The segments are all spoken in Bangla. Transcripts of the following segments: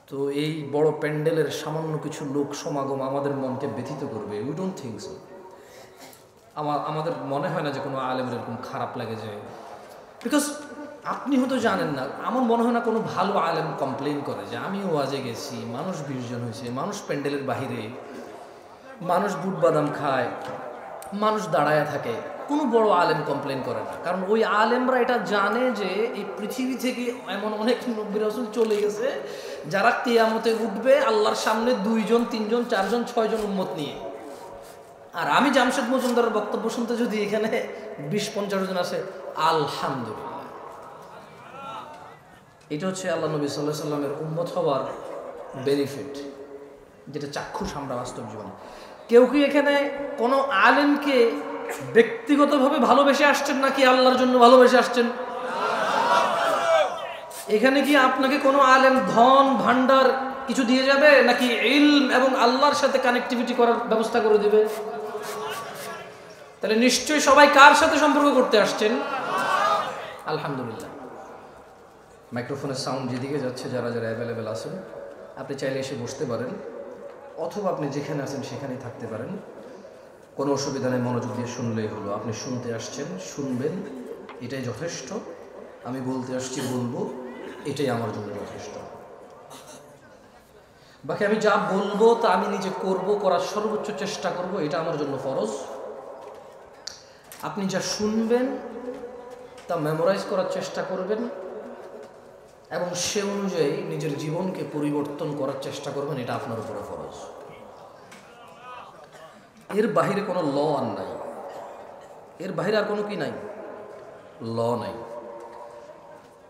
তো এই বড় প্যান্ডেলের সামান্য কিছু লোক সমাগম আমাদের মনকে ব্যথিত করবে? We don't think so. আমাদের মনে হয় না যে কোনো আলেমের এরকম খারাপ লাগে যায়, বিকজ আপনি হয়তো জানেন না, আমার মনে হয় না কোনো ভালো আলেম কমপ্লেন করে যে আমি ওয়াজে গেছি, মানুষ 20 জন হয়েছে, মানুষ প্যান্ডেলের বাহিরে, মানুষ বুট বাদাম খায়, মানুষ দাঁড়ায় থাকে, কোনো বড় আলেম কমপ্লেন করে না। কারণ ওই আলেমরা এটা জানে যে এই পৃথিবী থেকে এমন অনেক নবী রাসূল চলে গেছে যারা কিয়ামতে উঠবে আল্লাহর সামনে 2 জন 3 জন 4 জন 6 জন উম্মত নিয়ে। আর আমি জামশেদ মজুমদারের বক্তব্য শুনতে যদি এখানে 20-50 জন আসে, আলহামদুলিল্লাহ। এটা হচ্ছে আল্লাহ নবী সাল্লাল্লাহু আলাইহি সাল্লামের উম্মত হওয়ার বেনিফিট, যেটা চাক্ষুষ আমরা বাস্তব জীবনে। কেউ কি এখানে কোনো আলেমকে ব্যক্তিগতভাবে ভালোবেসে আসছেন নাকি আল্লাহর জন্য ভালোবেসে আসছেন? এখানে কি আপনাকে কোনো আলেম ধন ভান্ডার কিছু দিয়ে যাবে, নাকি ইলম এবং আল্লাহর সাথে কানেক্টিভিটি করার ব্যবস্থা করে দিবে? তাহলে নিশ্চয়ই সবাই কার সাথে সম্পর্ক করতে আসছেন? আলহামদুলিল্লাহ। মাইক্রোফোনের সাউন্ড যেদিকে যাচ্ছে, যারা যারা অ্যাভেলেবেল আছেন আপনি চাইলে এসে বসতে পারেন, অথবা আপনি যেখানে আছেন সেখানেই থাকতে পারেন, কোনো অসুবিধা নেই। মনোযোগ দিয়ে শুনলেই হলো। আপনি শুনতে আসছেন, শুনবেন, এটাই যথেষ্ট। আমি বলতে আসছি, বলবো, এটাই আমার জন্য যথেষ্ট। বাকি আমি যা বলবো তা আমি নিজে করব, করার সর্বোচ্চ চেষ্টা করব, এটা আমার জন্য ফরজ। আপনি যা শুনবেন তা মেমোরাইজ করার চেষ্টা করবেন এবং সে অনুযায়ী নিজের জীবনকে পরিবর্তন করার চেষ্টা করবেন, এটা আপনার উপরে ফরজ। এর বাহিরে কোনো ল আর নাই, এর বাহিরে আর কোনো কি নাই, ল নাই।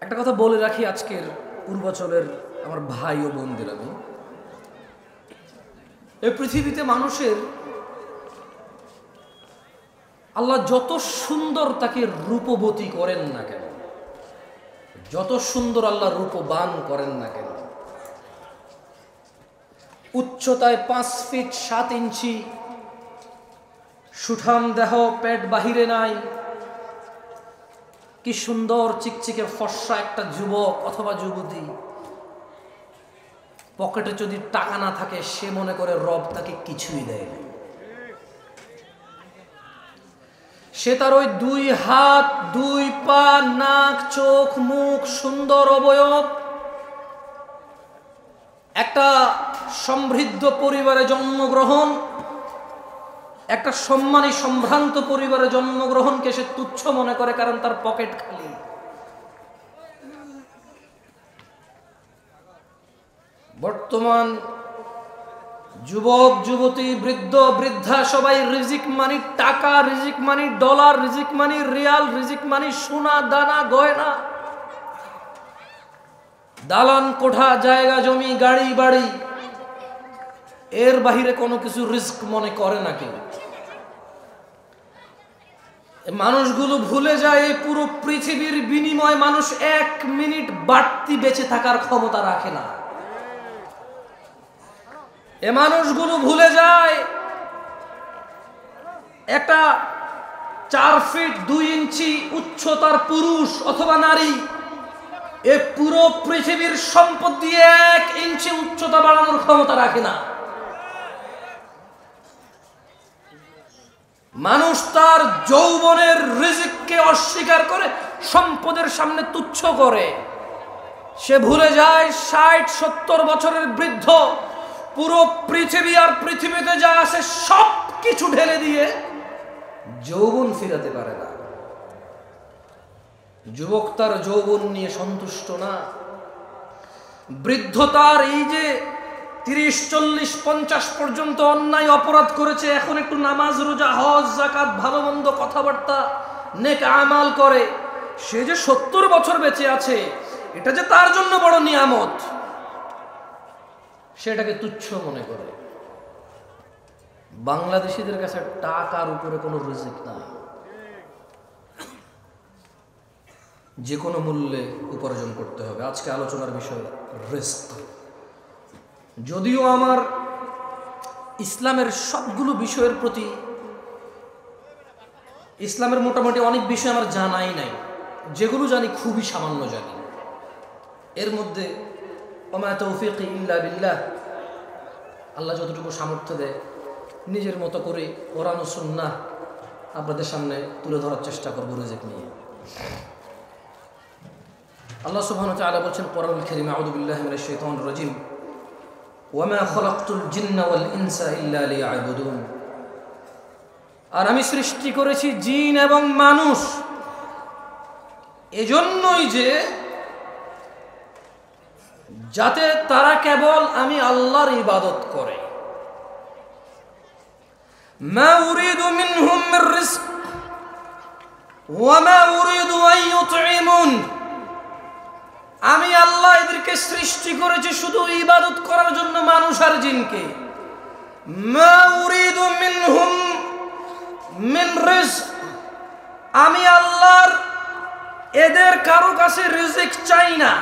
একটা কথা বলে রাখি আজকের পূর্বাচলের আমার ভাই ও বোনদের, আমি এই পৃথিবীতে মানুষের আল্লাহ যত সুন্দর তাকে রূপবতী করেন না কেন, যত সুন্দর আল্লাহ রূপবান করেন না কেন, উচ্চতায় 5 ফিট 7 ইঞ্চি, সুঠাম দেহ, পেট বাহিরে নাই, কি সুন্দর চিকচিকে ফর্সা একটা যুবক অথবা যুবতী, পকেটে যদি টাকা না থাকে সে মনে করে রব তাকে কিছুই দেয় না। সে তার ওই 2 হাত, 2 পা, নাক, চোখ, মুখ, সুন্দর অবয়ব, একটা সমৃদ্ধ পরিবারে জন্মগ্রহণ, একটা সম্মানী সম্ভ্রান্ত পরিবারে জন্মগ্রহণকে সে তুচ্ছ মনে করে, কারণ তার পকেট খালি। বর্তমান যুবক যুবতী, বৃদ্ধ বৃদ্ধা সবাই রিজিক মানি টাকা, রিজিক মানি ডলার, রিজিক মানি রিয়াল, রিজিক মানি সোনা দানা গয়না, দালান কোঠা, জায়গা জমি, গাড়ি বাড়ি, এর বাহিরে কোনো কিছু রিস্ক মনে করে না কেউ। মানুষগুলো ভুলে যায় এই পুরো পৃথিবীর বিনিময়ে মানুষ 1 মিনিট বাড়তি বেঁচে থাকার ক্ষমতা রাখে না। এ মানুষগুলো ভুলে যায় একটা 4 ফিট 2 ইঞ্চি উচ্চতার পুরুষ অথবা নারী এ পুরো পৃথিবীর সম্পদ দিয়ে 1 ইঞ্চি উচ্চতা বাড়ানোর ক্ষমতা রাখে না। মানুষ তার যৌবনের রিজিককে অস্বীকার করে সম্পদের সামনে তুচ্ছ করে। সে ভুলে যায় 60-70 বছরের বৃদ্ধ পুরো পৃথিবী আর পৃথিবীতে যা আছে সব কিছু ঢেলে দিয়ে যৌবন ফিরাতে পারে না। যুবক তার যৌবন নিয়ে সন্তুষ্ট না, বৃদ্ধ তার এই যে 30-40-50 পর্যন্ত অন্যায় অপরাধ করেছে, এখন একটু নামাজ রোজা হজ যাকাত ভালো মন্দ কথাবার্তা নেক আমাল করে, সে যে 70 বছর বেঁচে আছে এটা যে তার জন্য বড় নিয়ামত, সেটাকে তুচ্ছ মনে করে। বাংলাদেশিদের কাছে টাকার উপরে কোনো রিজিক না, যে কোনো মূল্যে উপার্জন করতে হবে। আজকে আলোচনার বিষয় রিস্ক। যদিও আমার ইসলামের সবগুলো বিষয়ের প্রতি, ইসলামের মোটামুটি অনেক বিষয় আমার জানাই নাই, যেগুলো জানি খুবই সামান্য জানি। এর মধ্যে ওমা তৌফিকি ইল্লা বিল্লাহ। আল্লাহ যতটুকু সামর্থ্য দেয় নিজের মতো করে কোরআন ও সুন্নাহ আপনাদের সামনে তুলে ধরার চেষ্টা করব রিজিক নিয়ে। আল্লাহ সুবহানাহু ওয়া তাআলা বলেন কোরআনুল কারীম, আউযু বিল্লাহি মিনাশ শাইতানির রাজীম, ওয়ামা খালাকতুল জিন্না ওয়াল ইনসা ইল্লা লিয়াবুদুন। আর আমি সৃষ্টি করেছি জিন এবং মানুষ এজন্যই যে যাতে তারা কেবল আমি আল্লাহর ইবাদত করে। মা উরিদু মিনহুম মির রিজক ওয়া মা উরিদু আন ইউতঈমুন। আমি আল্লাহ এদেরকে সৃষ্টি করেছি শুধু ইবাদত করার জন্য, মানুষ আর জিনকে। মা উরিদু মিনহুম মিন রিজক, আমি আল্লাহর এদের কারো কাছে রিজিক চাই না।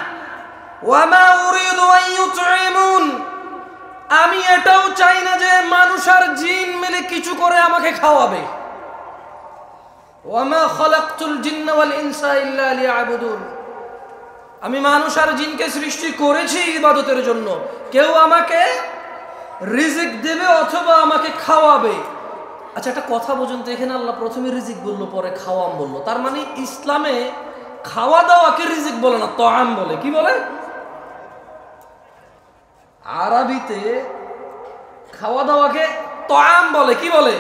ওয়া মা উরিদু আন ইউতঈমুন, আমি এটাও চাই না যে মানুষ আর জিন মিলে কিছু করে আমাকে খাওয়াবে। ওয়া মা খালাকতুল জিন্না ওয়াল ইনসা ইল্লা লিয়াবুদুন, আমি মানুষ আর জিনকে সৃষ্টি করেছি ইবাদতের জন্য। কেউ আমাকে রিজিক দেবে অথবা আমাকে খাওয়াবে। আচ্ছা, একটা কথা বোঝেন তো, এখানে আল্লাহ প্রথমে রিজিক বললো, পরে খাওয়াম বললো। তার মানে ইসলামে খাওয়া দাওয়াকে রিজিক বলে না, তাআম বলে। কি বলে? আরবিতে খাওয়া দাওয়াকে তাআম বলে। কি বলে?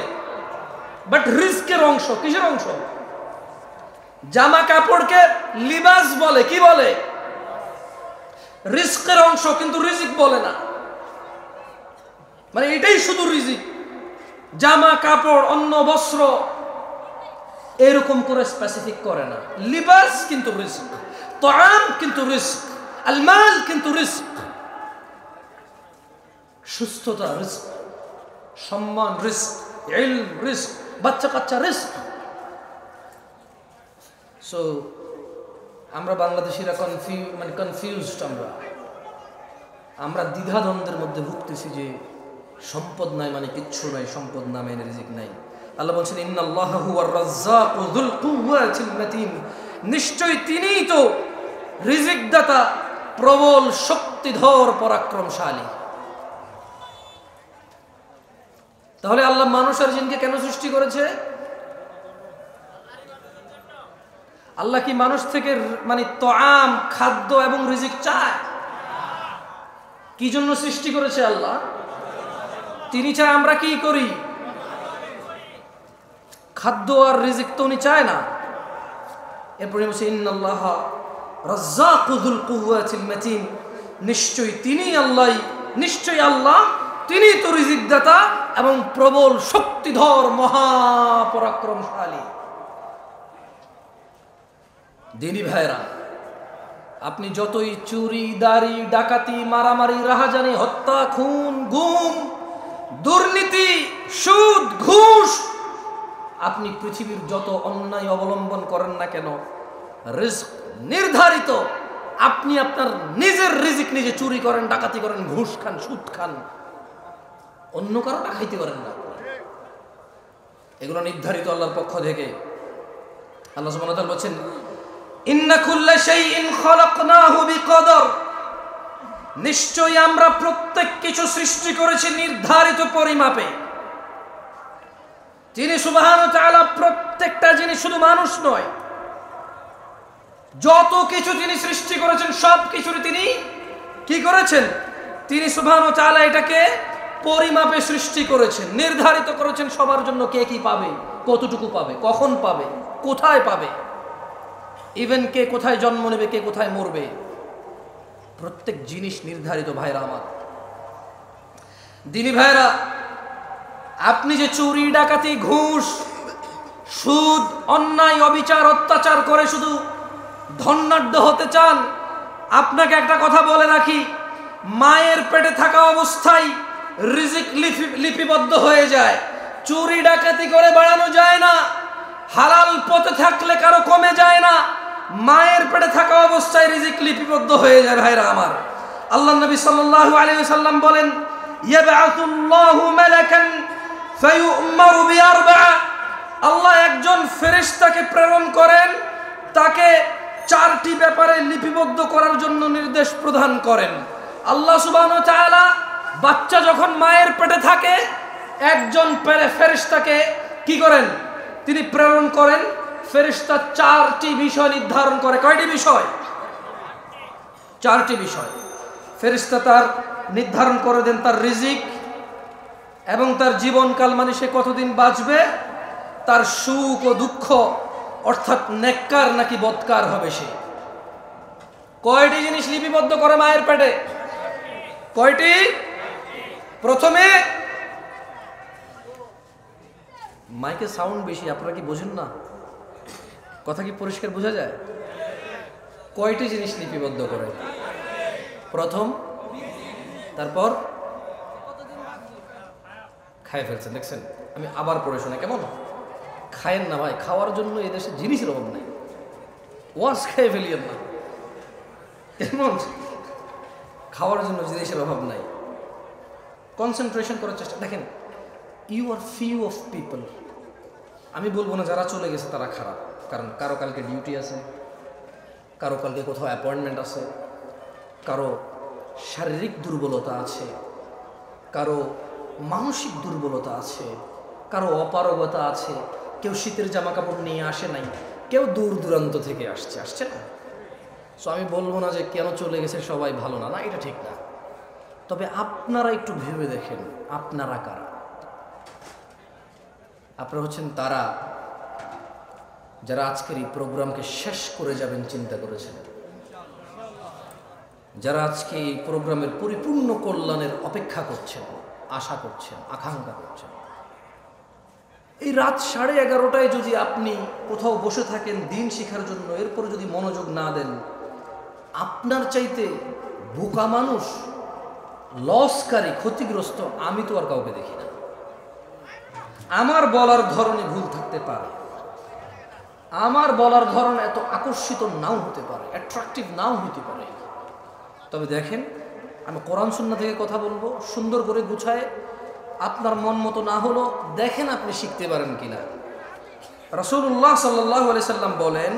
বাট রিজকের অংশ। কিসের অংশ? জামা কাপড়কে লিবাস বলে। কি বলে? রিজকের অংশ, কিন্তু রিজিক বলে না। মানে এটাই শুধু রিজিক। জামা কাপড়, অন্ন বস্ত্র এরকম করে স্পেসিফিক করে না। লিবাস কিন্তু রিজক, তাআম কিন্তু রিজক, আল মাল কিন্তু রিজক। সুস্থতা রিজক, সম্মান রিজক, ইলম রিজক, বাচ্চা কাচ্চা রিজক। সো আমরা বাংলাদেশিরা কনফিউজড। আমরা দ্বিধাদ্বন্দ্বের মধ্যে ভুগতেছি যে সম্পদ নাই মানে কিচ্ছু নাই, সম্পদ না মানে রিজিক নাই। আল্লাহ বলছেন ইন্নাল্লাহা হুয়ার রাজ্জাকু যুল কুওয়াতিল মাতিন, নিশ্চয়ই তিনিই তো রিজিক দাতা, প্রবল শক্তিধর পরাক্রমশালী। তাহলে আল্লাহ মানুষ আর জিনকে কেন সৃষ্টি করেছে? আল্লাহ কি মানুষ থেকে মানে তাআম, খাদ্য এবং রিজিক চায়? কি জন্য সৃষ্টি করেছে আল্লাহ? তিনি চায় আমরা কি করি? খাদ্য আর রিজিক তো উনি চায় না। এরপরে বলছে ইন্নাল্লাহা রাজ্জাকু যুল কুওয়াতিল মাতিন, নিশ্চয়ই তিনি আল্লাহ, নিশ্চয়ই আল্লাহ তিনি তো রিজিক দাতা এবং প্রবল শক্তিধর মহাপরাক্রমশালী। দিনী ভাইরা, আপনি যতই চুরি, দাড়ি, ডাকাতি, মারামারি, রাহাজানি, হত্যা, খুন, গুম, দুর্নীতি, সুদ, ঘুষ, আপনি পৃথিবীর যত অন্যায় অবলম্বন করেন না কেন, রিজক নির্ধারিত। আপনি আপনার নিজের রিজিক নিজে চুরি করেন, ডাকাতি করেন, ঘুষ খান, সুদ খান, অন্য কারোটা খাইতে পারেন না। এগুলো নির্ধারিত আল্লাহর পক্ষ থেকে। আল্লাহ সুবহানাহু ওয়া তাআলা বলেন ইন্না কুল্লা শাইইন খালাকনাহু বিকদর, নিশ্চয়ই আমরা প্রত্যেক কিছু সৃষ্টি করেছি নির্ধারিত পরিমাপে। তিনি সুবহানাহু ওয়া তাআলা প্রত্যেকটা জিনিস, শুধু মানুষ নয়, যত কিছু তিনি সৃষ্টি করেছেন সব কিছুরই তিনি কি করেছেন? তিনি সুবহানাহু ওয়া তাআলা এটাকে পরিমাপে সৃষ্টি করেছেন, নির্ধারিত করেছেন সবার জন্য কে কি পাবে, কতটুকু পাবে, কখন পাবে, কোথায় পাবে, ইভেন কে কোথায় জন্ম নেবে, কে কোথায় মরবে, প্রত্যেক জিনিস নির্ধারিত। ভাইরা আমার, দিনী ভাইরা, আপনি যে চুরি, ডাকাতি, ঘুষ, সুদ, অন্যায়, অবিচার, অত্যাচার করে শুধু ধনাঢ্য হতে চান, আপনাকে একটা কথা বলে রাখি, মায়ের পেটে থাকা অবস্থায় রিজিক লিপিবদ্ধ হয়ে যায়। চুরি ডাকাতি করে বাড়ানো যায় না, হালাল পথে থাকলে কারো কমে যায় না, মায়ের পেটে থাকা অবস্থায় রিজিক লিপিবদ্ধ হয়ে যায়। ভাইরা আমার, আল্লাহ নবী সাল্লাল্লাহু আলাইহি ওয়াসাল্লাম বলেন ইয়াবআতুল্লাহু মালাকান ফায়ু'মারু বিআরবা'a, আল্লাহ একজন ফেরেশতাকে প্রেরণ করেন, তাকে চারটি ব্যাপারে লিপিবদ্ধ করার জন্য নির্দেশ প্রদান করেন। আল্লাহ সুবহানাহু ওয়া তাআলা বাচ্চা যখন মায়ের পেটে থাকে একজন ফেরেশতাকে কি করেন, তিনি প্রেরণ করেন। ফেরেশতা 4টি বিষয় নির্ধারণ করে। কয়টি বিষয়? 4টি বিষয়। ফেরেশতা তার নির্ধারণ করে দেন তার রিজিক এবং তার জীবনকাল, মানে সে কতদিন বাঁচবে, তার সুখ ও দুঃখ, অর্থাৎ নেককার নাকি বদকার হবে সে। কয়টি জিনিস লিপিবদ্ধ করে মায়ের পেটে? কয়টি? প্রথমে, মাইকে সাউন্ড বেশি, আপনারা কি বোঝেন না? কথা কি পরিষ্কার বোঝা যায়? কয়টি জিনিস লিপিবদ্ধ করে? প্রথম, তারপর খায় ফেলছেন, দেখছেন? আমি আবার পড়ে শোনা, কেমন? খায়েন না ভাই, খাওয়ার জন্য এদেশে জিনিসের অভাব নাই। ওয়াজ খেয়ে ফেলিয়েন না, কেমন? খাওয়ার জন্য জিনিসের অভাব নাই। কনসেন্ট্রেশন করার চেষ্টা। দেখেন, you are few of people. আমি বলবো না যারা চলে গেছে তারা খারাপ, কারণ কারো কালকে ডিউটি আছে, কারো কালকে কোথাও অ্যাপয়েন্টমেন্ট আছে, কারো শারীরিক দুর্বলতা আছে, কারো মানসিক দুর্বলতা আছে, কারো অপারগতা আছে, কেউ শীতের জামা কাপড় নিয়ে আসে নাই, কেউ দূর দূরান্ত থেকে আসছে না। সো আমি বলবো না যে কেন চলে গেছে সবাই ভালো না, না, এটা ঠিক না। তবে আপনারা একটু ভেবে দেখেন, আপনারা কারা? আপনারা হচ্ছেন তারা যারা আজকের এই প্রোগ্রামকে শেষ করে যাবেন চিন্তা করেছেন, যারা আজকে এই প্রোগ্রামের পরিপূর্ণ কল্যাণের অপেক্ষা করছেন, আশা করছেন, আকাঙ্ক্ষা করছেন। এই রাত 11:30টায় যদি আপনি কোথাও বসে থাকেন দিন শেখার জন্য, এরপরে যদি মনোযোগ না দেন, আপনার চাইতে বোকা মানুষ, লসকারী, ক্ষতিগ্রস্ত আমি তো আর কাউকে দেখি না। আমার বলার ধরনে ভুল থাকতে পারে, আমার বলার ধরন এত আকর্ষিত নাও হতে পারে, অ্যাট্রাকটিভ নাও হতে পারে, তবে দেখেন, আমি কোরআন সুন্নাহ থেকে কথা বলবো সুন্দর করে গুছায়। আপনার মন মতো না হলো দেখেন আপনি শিখতে পারেন কিনা। রাসূলুল্লাহ সাল্লাল্লাহু আলাইহি সাল্লাম বলেন,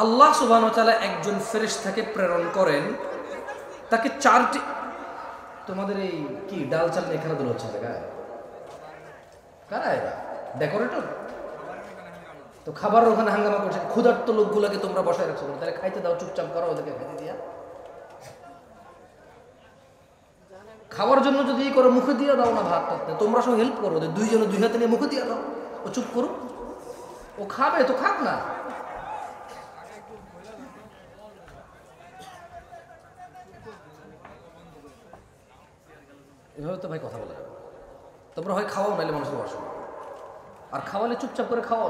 আল্লাহ সুবহানাহু ওয়া তাআলা একজন ফেরেশতাকে প্রেরণ করেন, তাকে 4টি, তোমাদের এই কি ডাল চাল নিয়ে খেলাধুলা হচ্ছে জায়গায়, কারা এরা? ডেকোরেটর? তো খাবার ওখানে হাঙ্গামা করছে, ক্ষুধার্ত লোকগুলোকে তোমরা বসায় রাখছো, তাহলে খাইতে দাও, চুপচাপ করো, ওদেরকে খাইতে দিয়া। খাওয়ার জন্য যদি ই করো, মুখে দিয়ে দাও না ভাত টাত, তোমরা সব হেল্প করো, ওদের দুইজনে দুই হাতে নিয়ে মুখে দিয়ে দাও, ও চুপ করো, ও খাবে তো খাক না। এভাবে তো ভাই কথা বলা যাবে। তোমরা হয় খাওয়াও, নাইলে মানুষকে বসো, আর খাওয়ালে চুপচাপ করে খাওয়াও,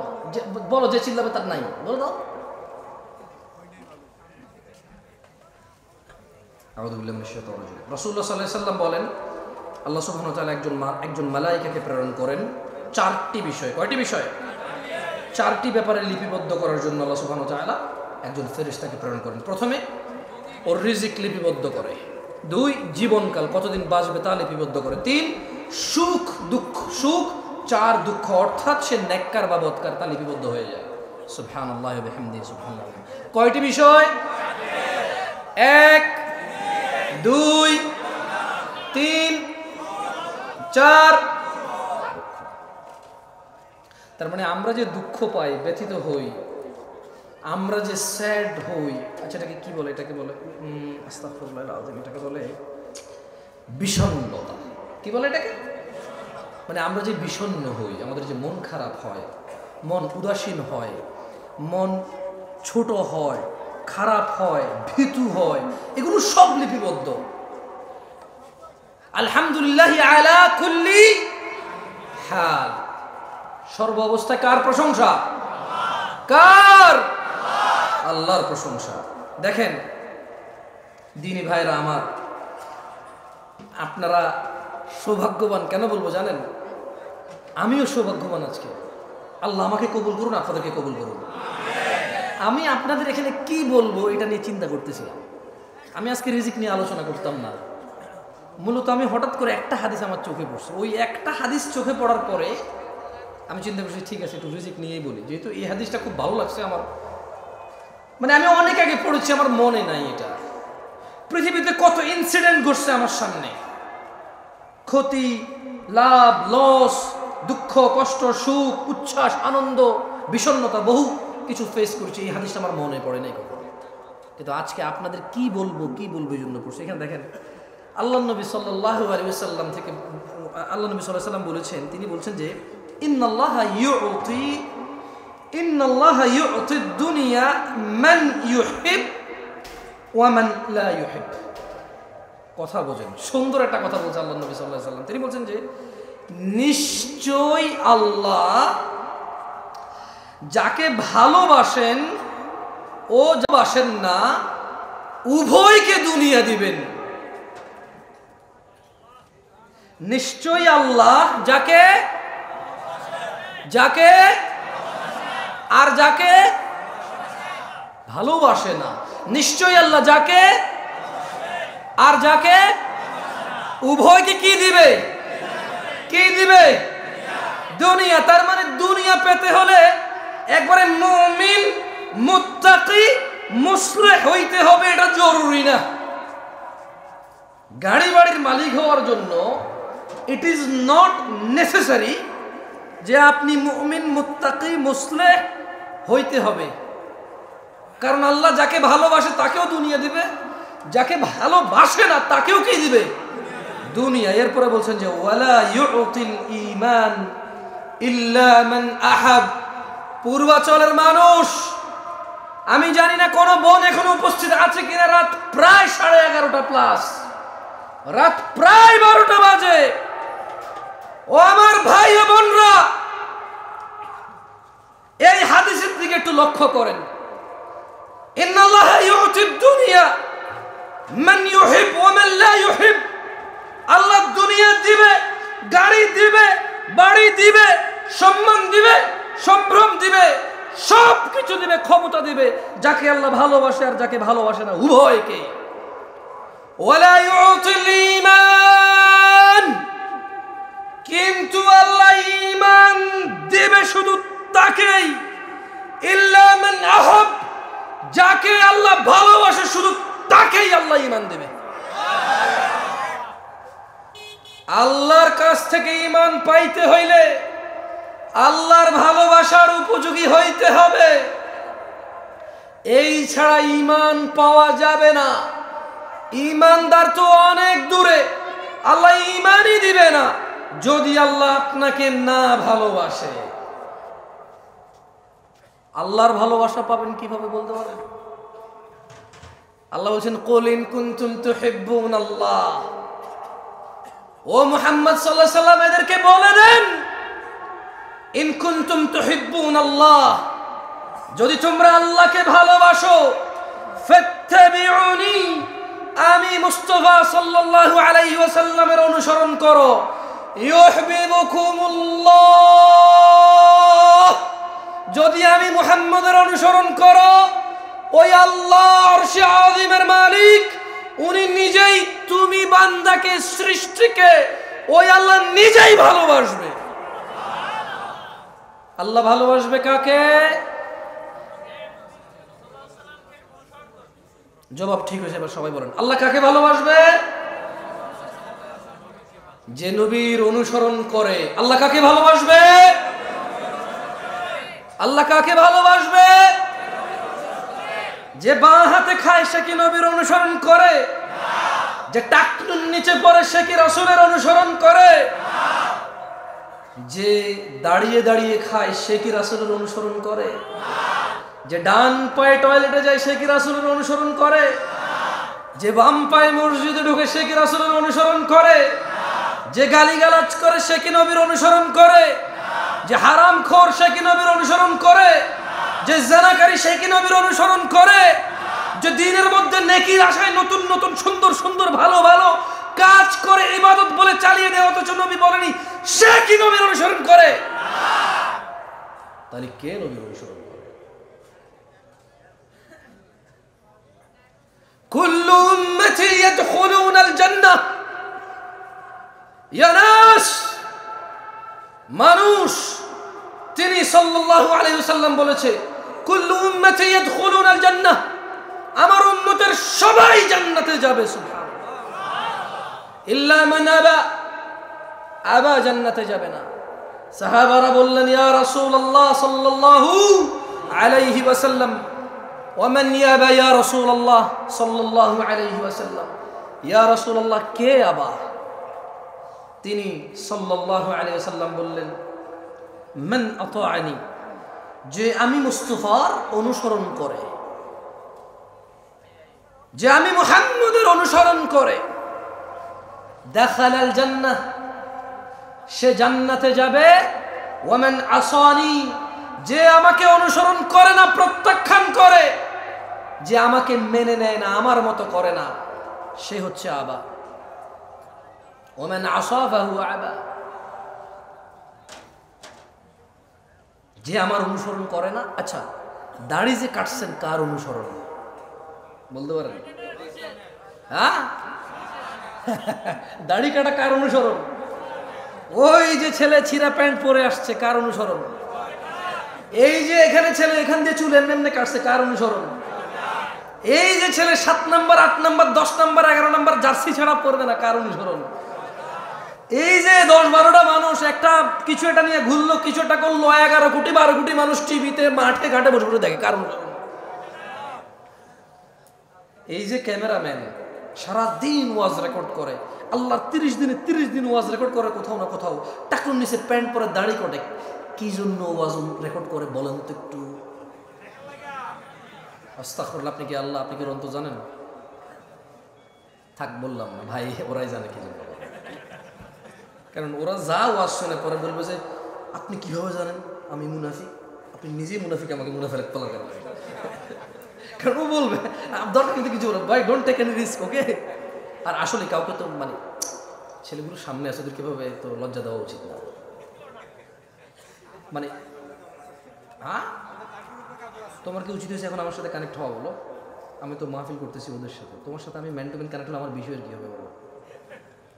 বলো যে চিল্লাবে তার নাই, বলে দাও। রাসূলুল্লাহ সাল্লাল্লাহু আলাইহি ওয়াসাল্লাম বলেন, আল্লাহ সুবহানাহু ওয়া তাআলা একজন মালায়েকাকে প্রেরণ করেন 4টি বিষয়। কয়টি বিষয়? 4টি ব্যাপারে লিপিবদ্ধ করার জন্য আল্লাহ সুবহানাহু ওয়া তাআলা একজন ফেরেশতাকে প্রেরণ করেন। প্রথমে ওর রিজিক লিপিবদ্ধ করে, 2 জীবনকাল কতদিন বাঁচবে তা লিপিবদ্ধ করে, 3 সুখ দুঃখ, সুখ, 4 দুঃখ, অর্থাৎ সে নেককার বা বদকার তা লিপিবদ্ধ হয়ে যায়। সুবহানাল্লাহি ওয়া বিহামদিহি সুবহানাল্লাহ। কয়টি বিষয়? 1 2 3 4। তার মানে আমরা যে দুঃখ পাই, ব্যথিত হই, আমরা যে স্যাড হই, আচ্ছা এটাকে কি বলে? এটাকে বলে আস্তাগফিরুল্লাহ আযীম, এটাকে বলে বিষণ্ণতা। কি বলে এটাকে? মানে আমরা যে বিষণ্ণ হই, আমাদের যে মন খারাপ হয়, মন উদাসীন হয়, মন ছোট হয়, খারাপ হয়, ভীতু হয়, এগুলো সব লিপিবদ্ধ। আলহামদুলিল্লাহি আলা কুল্লি হাল, সর্ব অবস্থায় কার প্রশংসা? কার? আল্লাহর প্রশংসা। দেখেন দিনী ভাইরা আমার, আপনারা সৌভাগ্যবান। কেন বলবো জানেন? আমিও সৌভাগ্যবান। আজকে আল্লাহ আমাকে কবুল করুন, আপনাদেরকে কবুল করুন। আমি আপনাদের এখানে কি বলবো এটা নিয়ে চিন্তা করতেছিলাম। আমি আজকে রিজিক নিয়ে আলোচনা করতাম না, মূলত আমি হঠাৎ করে একটা হাদিস আমার চোখে পড়ছে। ওই একটা হাদিস চোখে পড়ার পরে আমি চিন্তা করছি ঠিক আছে একটু রিজিক নিয়েই বলি, যেহেতু এই হাদিসটা খুব ভালো লাগছে আমার। মানে আমি অনেক আগে পড়েছি, আমার মনে নাই এটা। পৃথিবীতে কত ইনসিডেন্ট ঘটছে আমার সামনে, ক্ষতি, লাভ, লস, দুঃখ, কষ্ট, সুখ, উচ্ছ্বাস, আনন্দ, বিষণ্ণতা, বহু কিছু ফেস করছি। এই হাদিসটা আমার মনে পড়ে নাই কখনো, কিন্তু আজকে আপনাদের কি বলবো এই জন্য পড়ছে। এখানে দেখেন আল্লাহ নবী সাল্লাল্লাহু আলাইহি ওয়াসাল্লাম থেকে আল্লাহ নবী সাল্লাল্লাহু আলাইহি ওয়াসাল্লাম বলেছেন, তিনি বলছেন যে ইন্নাল্লাহা ইউতি দুনিয়া মান ইউহিব ওয়া মান লা ইউহিব। কথা বোঝেন, সুন্দর একটা কথা বলছে আল্লাহ নবী সাল্লাল্লাহু আলাইহি ওয়াসাল্লাম। তিনি বলছেন যে নিশ্চয় আল্লাহ যাকে ভালোবাসেন ও বাসেন না উভয়কে দুনিয়া দিবেন। নিশ্চয়ই আল্লাহ যাকে আর যাকে ভালোবাসে না, নিশ্চয়ই আল্লাহ যাকে আর যাকে উভয়কে কি দিবে? দুনিয়া। তার মানে দুনিয়া পেতে হলে একবারে মুমিন, মুত্তাকি, মুসলিহ হইতে হবে, এটা জরুরি না। গাড়ি বাড়ির মালিক হওয়ার জন্য ইট ইজ নট নেসেসারি যে আপনি মুমিন, মুত্তাকি, মুসলিহ হইতে হবে। কারণ আল্লাহ যাকে ভালোবাসে তাকেও দুনিয়া দিবে, যাকে ভালোবাসে না তাকেও কি দিবে? দুনিয়া। এরপরে বলছেন যে ওয়ালা ইউতিল ঈমান ইল্লা মান আহাব। পূর্বাচলের মানুষ, আমি জানি না কোন বোন এখনো উপস্থিত আছে কিনা, রাত প্রায় 11:30 প্লাস, রাত প্রায় 12টা বাজে। ও আমার ভাই ও বোনরা, এই হাদিসের দিকে একটু লক্ষ্য করেন। ইন্নাল্লাহা ইউতিদ দুনিয়া মান ইউহিব ওয়া মান লা ইউহিব। আল্লাহ দুনিয়া দিবে, গাড়ি দিবে, বাড়ি দিবে, সম্মান দিবে, সম্ভ্রম দিবে, সব কিছু দিবে, ক্ষমতা দিবে যাকে আল্লাহ ভালোবাসে আর যাকে ভালোবাসে না উভয়কে। ওয়ালা ইউতিল ঈমান, কিন্তু আল্লাহ ঈমান দিবে শুধু তাকেই, ইল্লা মান আহাব, যাকে আল্লাহ ভালোবাসে শুধু তাকেই আল্লাহ ঈমান দেবে। আল্লাহর কাছ থেকে ঈমান পাইতে হইলে আল্লাহর ভালোবাসার উপযোগী হইতে হবে, এই ছাড়া ঈমান পাওয়া যাবে না। ঈমানদার তো অনেক দূরে, আল্লাহ ঈমানই দিবে না যদি আল্লাহ আপনাকে না ভালোবাসে। আল্লাহর ভালোবাসা পাবেন কিভাবে বলতে পারেন? আল্লাহ বলছেন কুল ইন কুনতুম তুহিব্বুনাল্লাহ। ও মুহাম্মদ সাল্লাল্লাহু আলাইহি ওয়াসাল্লাম, এদেরকে বলে দেন ইন কুনতুম তুহিব্বুনাল্লাহ, যদি তোমরা আল্লাহকে ভালোবাসো, ফাত্তাবিউনি, আমি মুস্তাফা সাল্লাল্লাহু আলাইহি ওয়াসাল্লামের অনুসরণ করো, ইউহিব্বুকুমুল্লাহ, যদি আমি মুহাম্মদের অনুসরণ করো, ওই আল্লাহ আরশে আযীমের মালিক উনি নিজেই তুমি বান্দাকে, সৃষ্টিকে ওই আল্লাহ নিজেই ভালোবাসবে। আল্লাহ ভালোবাসবে কাকে? জবাব ঠিক হয়েছে, এবার সবাই বলেন আল্লাহ কাকে ভালোবাসবে? যে নবীর অনুসরণ করে। আল্লাহ কাকে ভালোবাসবে? আল্লাহ কাকে ভালোবাসবে? যে বাঁ হাতে খায় সে কি নবীর অনুসরণ করে? যে টাকনুর নিচে পড়ে সে কি রাসূলের অনুসরণ করে? যে দাঁড়িয়ে দাঁড়িয়ে খায় সে কি রাসূলের অনুসরণ করে? যে ডান পায়ে টয়লেটে যায় সে কি রাসূলের অনুসরণ করে? যে বাম পায়ে মসজিদে ঢোকে সে কি রাসূলের অনুসরণ করে? যে গালিগালাজ করে সে কি নবীর অনুসরণ করে? যে হারামখোর সে কি নবীর অনুসরণ করে? যে জিনাকারী সে কি নবীর অনুসরণ করে? যে দ্বীনের মধ্যে নেকির আশায় নতুন নতুন সুন্দর সুন্দর ভালো ভালো কাজ করে ইবাদত বলে চালিয়ে দেয়, অথচ নবী বলেনি, সে কি নবীর অনুসরণ করে? তাহলে কে নবীর অনুসরণ করে? কুল্লু উম্মতি ইয়াদখুলুনাল জান্নাহ। ইয়া নাস, মানুষ, তিনি সাল্লাল্লাহু আলাইহি ওয়াসাল্লাম বলেছে কুল্লু উম্মতি ইয়াদখুলুনাল জান্নাহ, আমার উম্মতের সবাই জান্নাতে যাবে, সুবহানাল্লাহ, ইল্লা মান আবা, আবা জান্নাতে যাবে না। সাহাবারা বললেন, ইয়া রাসূলুল্লাহ সাল্লাল্লাহু আলাইহি ওয়াসাল্লাম, ওয়ামান ইয়াবা ইয়া রাসূলুল্লাহ সাল্লাল্লাহু আলাইহি ওয়াসাল্লাম, ইয়া রাসূলুল্লাহ কে আবা? তিনি সাল্লাল্লাহু আলাইহি ওয়াসাল্লাম বললেন, মান আতাআনি, যে আমি মুস্তাফার অনুসরণ করে, যে আমি মুহাম্মদের অনুসরণ করে, দাখালাল জান্নাহ, সে জান্নাতে যাবে। ওয়ামান আসানি, যে আমাকে অনুসরণ করে না, প্রত্যাখ্যান করে, যে আমাকে মেনে নেয় না, আমার মতো করে না, সে হচ্ছে আবা। ওয়ামান আসা ফাহু আবা, যে আমার অনুসরণ করে না। আচ্ছা, দাড়ি যে কাটছেন কার অনুসরণ বলতে পারেন? হ্যাঁ, দাড়ি কাটা কার অনুসরণ? ওই যে ছেলে ছিঁড়া প্যান্ট পরে আসছে, কার অনুসরণ? এই যে এখানে ছেলে এখান দিয়ে চুল এমনি কাটছে, কার অনুসরণ? এই যে ছেলে 7 number 8 number 10 number 11 number jersey ছাড়া পরবে না, কার অনুসরণ? এই যে 10-12টা মানুষ একটা কিছু এটা নিয়ে ঘুরলো, কিছু একটা করলো, 11 কোটি 12 কোটি মানুষ টিভিতে মাঠে ঘাটে বসে বসে দেখে, কার অনুসরণ? এই যে ক্যামেরাম্যান সারাদিন ওয়াজ রেকর্ড করে, আল্লাহর 30 দিন ওয়াজ রেকর্ড করে, কোথাও না কোথাও টাকুর নিচে প্যান্ট পরে দাড়ি কাটে, কি জন্য ওয়াজ রেকর্ড করে বলেন তো একটু? আস্তাগফিরুল্লাহ, আপনি কি আল্লাহ, আপনি কি অন্ত জানেন? থাক, বললাম না ভাই, ওরাই জানে কি জন্য। কারণ ওরা যা ওয়াজ শুনে পরে বলবে যে আপনি কিভাবে জানেন আমি মুনাফিক? আপনি নিজেই মুনাফিক, আমাকে মুনাফিক বলা কেন? কারণ ও বলবে দরকার কিন্তু কিছু বলবে, ভাই ডোন্ট টেক এনি রিস্ক, ওকে? আর আসলে কাউকে তো মানে ছেলেগুলোর সামনে আসে ওদের কীভাবে তো লজ্জা দেওয়া উচিত না। মানে হ্যাঁ, তোমার কি উচিত হয়েছে এখন আমার সাথে কানেক্ট হওয়া? বলো, আমি তো মাহফিল করতেছি ওদের সাথে, তোমার সাথে আমি ম্যান টু ম্যান কানেক্ট হলে আমার বিষয়ের কী হবে বলো?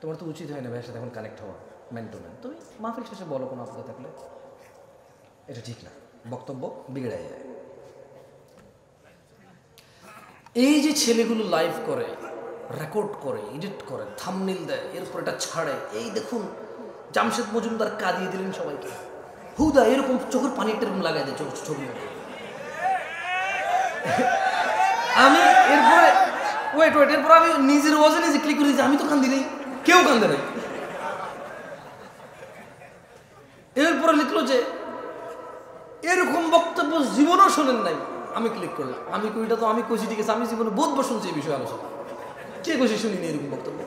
তোমার তো উচিত হয় না ভাইয়ের সাথে এখন কানেক্ট হওয়া ম্যান টু ম্যান। তুমি মাহফিল শেষে বলো কোনো আপত্তি থাকলে, এটা ঠিক না, বক্তব্য বিগড়ে যায়। এই যে ছেলেগুলো লাইভ করে, রেকর্ড করে, এডিট করে, থাম্বনেল দেয়, এরপর এটা ছাড়ে, এই দেখুন জামশেদ মজুমদার কাঁদিয়ে দিলেন সবাইকে, হুদা এরকম চোখের পানি এরকম লাগাই দেয় ছবি। আমি এরপরে এরপর আমি নিজের ওয়াজে নিজে ক্লিক করে দিয়েছি, আমি তো কান্দি নেই, কেউ কান্দে নাই। এরপরে লিখলো যে এরকম বক্তব্য জীবনও শোনেন নাই, আমি ক্লিক করলাম, আমি কইটা তো আমি কইছি ঠিক আছে, আমি জীবনে বহুতবার শুনছি এই বিষয়ে আলোচনা, কে কইছি শুনিনি এরকম বক্তব্য।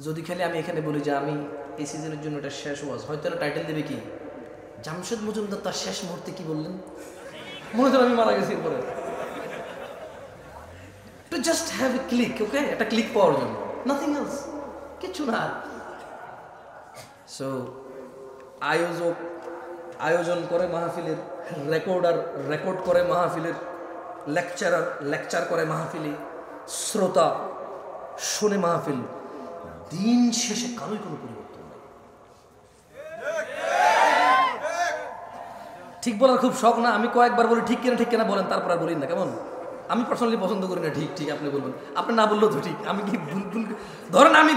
যদি খালি আমি এখানে বলি যে আমি এই সিজনের জন্য এটা শেষ ওয়াজ, হয়তো এটা টাইটেল দেবে কি জামশেদ মজুমদার তার শেষ মুহূর্তে কি বললেন, মনে হতো আমি মারা গেছি। এরপরে to just have a click, okay, একটা ক্লিক পাওয়ার জন্য, নাথিং এলস, কিছু না। সো আয়োজন করে মাহফিলের, রেকর্ড করে মাহফিলের, লেকচার করে মাহফিলে, শ্রোতা শুনে মাহফিল, দিন শেষে কারোই কোনো পরিবর্তন নেই। ঠিক বলার খুব শখ না, আমি কয়েকবার বলি ঠিক কিনা বলেন, তারপর আর বলি না, কেমন? আমি পার্সোনালি পছন্দ করি না ঠিক আপনি বলবেন, আপনি না বললেও তো ঠিক। আমি কি ভুল ধরেন আমি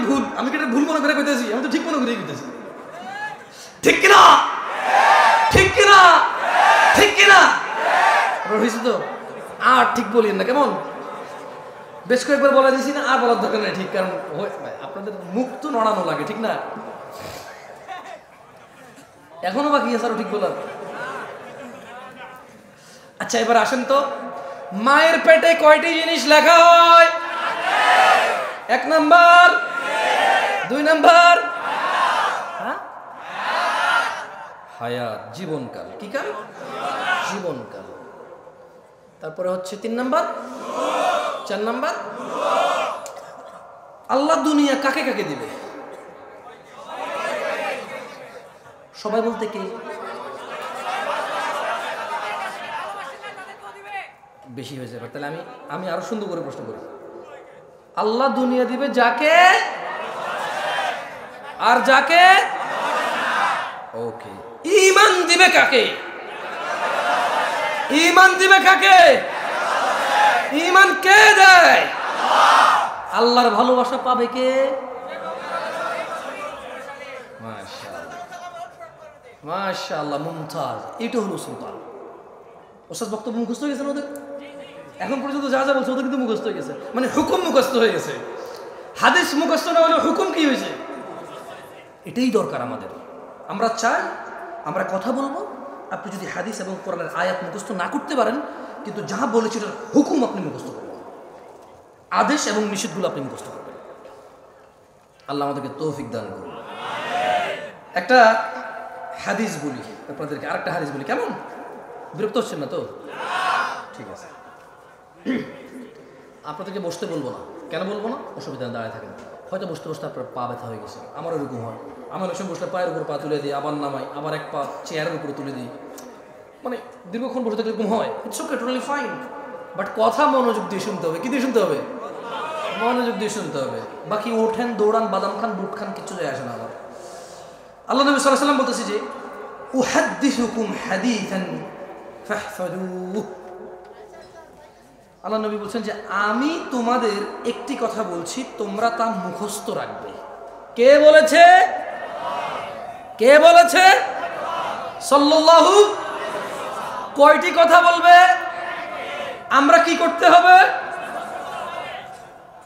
কি এটা ভুল মনে করে কইতেছি? আমি তো ঠিক মনে করে কইতেছি, ঠিক কিনা? হয়েছে তো, আর ঠিক বলিয়েন না, কেমন? বেশ কয়েকবার বলা দিয়েছি না, আর বলার দরকার নেই ঠিক, কারণ আপনাদের মুখ তো নড়ানো লাগে, ঠিক না? এখনো বাকি আছে আরো ঠিক বলার। আচ্ছা, এবার আসেন তো, মায়ের পেটে কয়টি জিনিস লেখা হয়? 1 নাম্বার, 2 নাম্বার হায়াত, জীবনকাল। কি কাল? জীবনকাল। তারপরে হচ্ছে 3 নাম্বার, 4 নাম্বার আল্লাহ দুনিয়া কাকে কাকে দিবে? সবাই বলতে কি বেশি হয়ে যাবে? তাহলে আমি আরো সুন্দর করে প্রশ্ন করি, আল্লাহ দুনিয়া দিবে যাকে, আর যাকে ওকে, ঈমান দিবে কাকে? ঈমান দিবে কাকে? ঈমান কে দেয়? আল্লাহর ভালোবাসা পাবে কে? মাশাআল্লাহ মাশাআল্লাহ, মুমতাজ। এটা হলো সুলতান। ওস্তাদ বক্তব্য মুখস্থ হয়ে গেছে ওদের, এখন পর্যন্ত যা যা বলছে ওদের কিন্তু মুখস্থ হয়ে গেছে, মানে হুকুম মুখস্থ হয়ে গেছে। হাদিস মুখস্থ না হলে হুকুম কি হয়েছে? এটাই দরকার আমাদের। আমরা চাই আমরা কথা বলবো, আপনি যদি হাদিস এবং কোরআনের আয়াত মুখস্থ না করতে পারেন, কিন্তু যা বলেছে এটার হুকুম আপনি মুখস্থ করবেন, আদেশ এবং নিষেধগুলো আপনি মুখস্থ করবেন। আল্লাহ আমাদেরকে তৌফিক দান করুন। একটা হাদিস বলি আপনাদেরকে, আরেকটা হাদিস বলি, কেমন? বিরক্ত হচ্ছেন না তো? ঠিক আছে, আপনাদেরকে বসতে বলবো না। কেন বলবো না? অসুবিধা দাঁড়ায় থাকেন। হয়তো বসতে বসতে আপনার পা ব্যথা হয়ে গেছে, আমার এরকম হয়। আমার ওই সময় বসলে পায়ের উপর পা তুলে দিই, আবার নামাই, আবার এক পা চেয়ারের উপরে তুলে দিই, মানে দীর্ঘক্ষণ বসে থাকলে এরকম হয়। It's okay, totally fine, but কথা মনোযোগ দিয়ে শুনতে হবে। কি দিয়ে শুনতে হবে? মনোযোগ দিয়ে শুনতে হবে। বাকি ওঠেন, দৌড়ান, বাদাম খান, বুট খান, কিচ্ছু যায় আসে না। আবার আল্লাহ নবী সাল্লাল্লাহু আলাইহি ওয়াসাল্লাম বলতেছে যে উহাদ্দিসুকুম হাদিসান ফাহফাযুহু। আল্লাহ নবী বলছেন যে আমি তোমাদের একটি কথা বলছি, তোমরা তা মুখস্থ রাখবে। কে বলেছে? কে বলেছে? সাল্লাল্লাহু। কয়টি কথা বলবে? আমরা কি করতে হবে?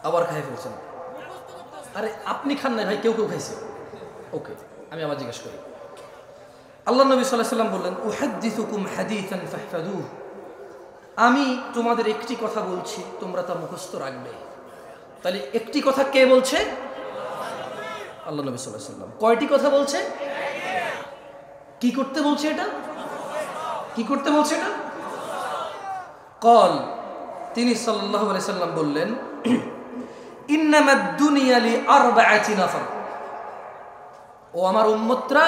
আবার খাই ফেলছেন। আরে আপনি খান নাই ভাই, কেউ কেউ খাইছে। ওকে, আমি আবার জিজ্ঞেস করি। আল্লাহ নবী সাল্লাল্লাহু আলাইহি ওয়াসাল্লাম বললেন উহাদ্দিসুকুম হাদিসান ফাহফাযুহু, আমি তোমাদের একটি কথা বলছি, তোমরা তা মুখস্থ রাখবে। তাহলে একটি কথা কে বলছে? আল্লাহ নবী সাল্লাল্লাহু আলাইহি ওয়াসাল্লাম। কয়টি কথা বলছে? কি করতে বলছে এটা? কি করতে বলছে এটা? কল, তিনি সাল্লাল্লাহু আলাইহি ওয়াসাল্লাম বললেন ইন্নামাদ দুনিয়া লিআরবাআতি নাফর। ও আমার উম্মতরা,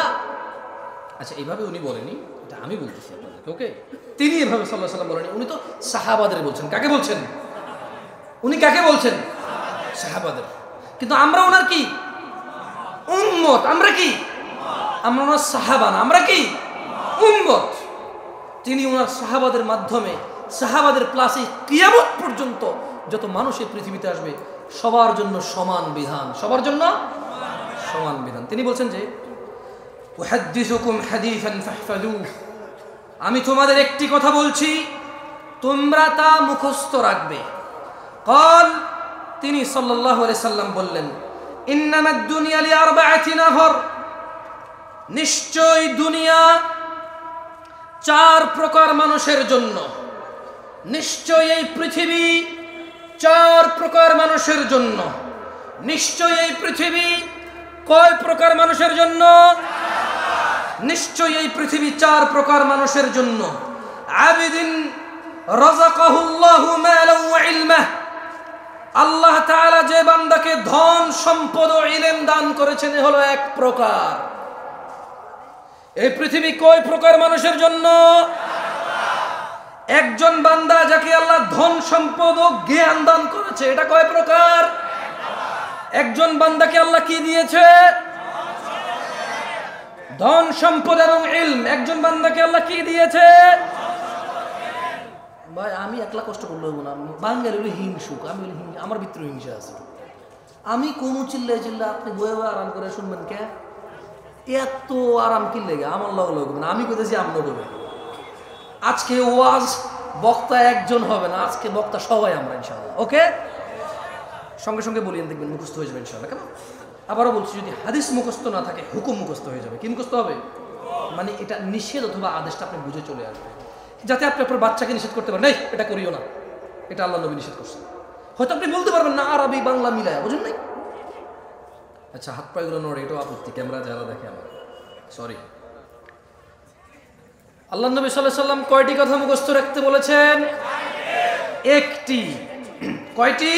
আচ্ছা এইভাবে উনি বলেনি, এটা আমি বলতেছি আপনাদেরকে। ওকে, তিনি এভাবে সাল্লাল্লাহু আলাইহি ওয়াসাল্লাম বলেনি, উনি তো সাহাবাদের বলছেন। কাকে বলছেন? উনি কাকে বলছেন? সাহাবাদের। কিন্তু আমরা ওনার কি? উম্মত। আমরা কি? আমরা ওনার সাহাবা না, আমরা কি? উম্মত। তিনি ওনার সাহাবাদের মাধ্যমে, সাহাবাদের প্লাসে কিয়ামত পর্যন্ত যত মানুষ এই পৃথিবীতে আসবে সবার জন্য সমান বিধান, সবার জন্য সমান বিধান। তিনি বলছেন যে উহাদ্দিসুকুম হাদিসান ফাহফাযুহু, আমি তোমাদের একটি কথা বলছি, তোমরা তা মুখস্থ রাখবে। قال, তিনি সাল্লাল্লাহু আলাইহি সাল্লাম বললেন ইন্নামাদ দুনিয়া লিআরবাআতি নাফর, নিশ্চয় দুনিয়া চার প্রকার মানুষের জন্য। নিশ্চয় এই পৃথিবী চার প্রকার মানুষের জন্য। নিশ্চয় এই পৃথিবী কয় প্রকার মানুষের জন্য? নিশ্চয় এই পৃথিবী চার প্রকার মানুষের জন্য। আবিদিন রাযাকাহুল্লাহু মালান ওয়া ইলমা, আল্লাহ তাআলা যে বান্দাকে ধন সম্পদ ও ইলম দান করেছেন এ হলো এক প্রকার। এই পৃথিবী কয় প্রকার মানুষের জন্য? একজন বান্দা যাকে আল্লাহ ধন সম্পদ ও জ্ঞান দান করেছে, এটা কয় প্রকার? একজন বান্দাকে আল্লাহ কি দিয়েছে? ধন সম্পদ এবং ইলম। একজন বান্দাকে আল্লাহ কি দিয়েছে? ভাই আমি একলা কষ্ট করলে হবো না, বাঙালি হলে হিংসুক, আমি হলে আমার ভিতরে হিংসা আছে। আমি কোনো চিল্লাই চিল্লা আপনি বয়ে বয়ে আরাম করে শুনবেন কে? এত আরাম কি লেগে আমার লগ লগ না, আমি কোথাছি আপনার করবেন। আজকে ওয়াজ বক্তা একজন হবে না, আজকে বক্তা সবাই আমরা ইনশাআল্লাহ। ওকে, সঙ্গে সঙ্গে বলিয়েন, দেখবেন মুখস্থ হয়ে যাবে ইনশাআল্লাহ। কেন? আবারও বলছি, যদি হাদিস মুখস্থ না থাকে হুকুম মুখস্থ হয়ে যাবে। কি মুখস্থ হবে? মানে এটা নিষেধ অথবা আদেশটা আপনি বুঝে চলে আসবে, যাতে আপনি আপনার বাচ্চাকে নিষেধ করতে পারেন এই এটা করিও না, এটা আল্লাহ নবী নিষেধ করছেন। হয়তো আপনি বলতে পারবেন না আরবি বাংলা মিলায়, বুঝুন নাই? আচ্ছা, হাত পায়েগুলো নড়ে, এটাও আপত্তি, ক্যামেরা যারা দেখে আমার সরি। আল্লাহ নবী সাল্লাল্লাহু আলাইহি ওয়াসাল্লাম কয়টি কথা মুখস্থ রাখতে বলেছেন? একটি। কয়টি?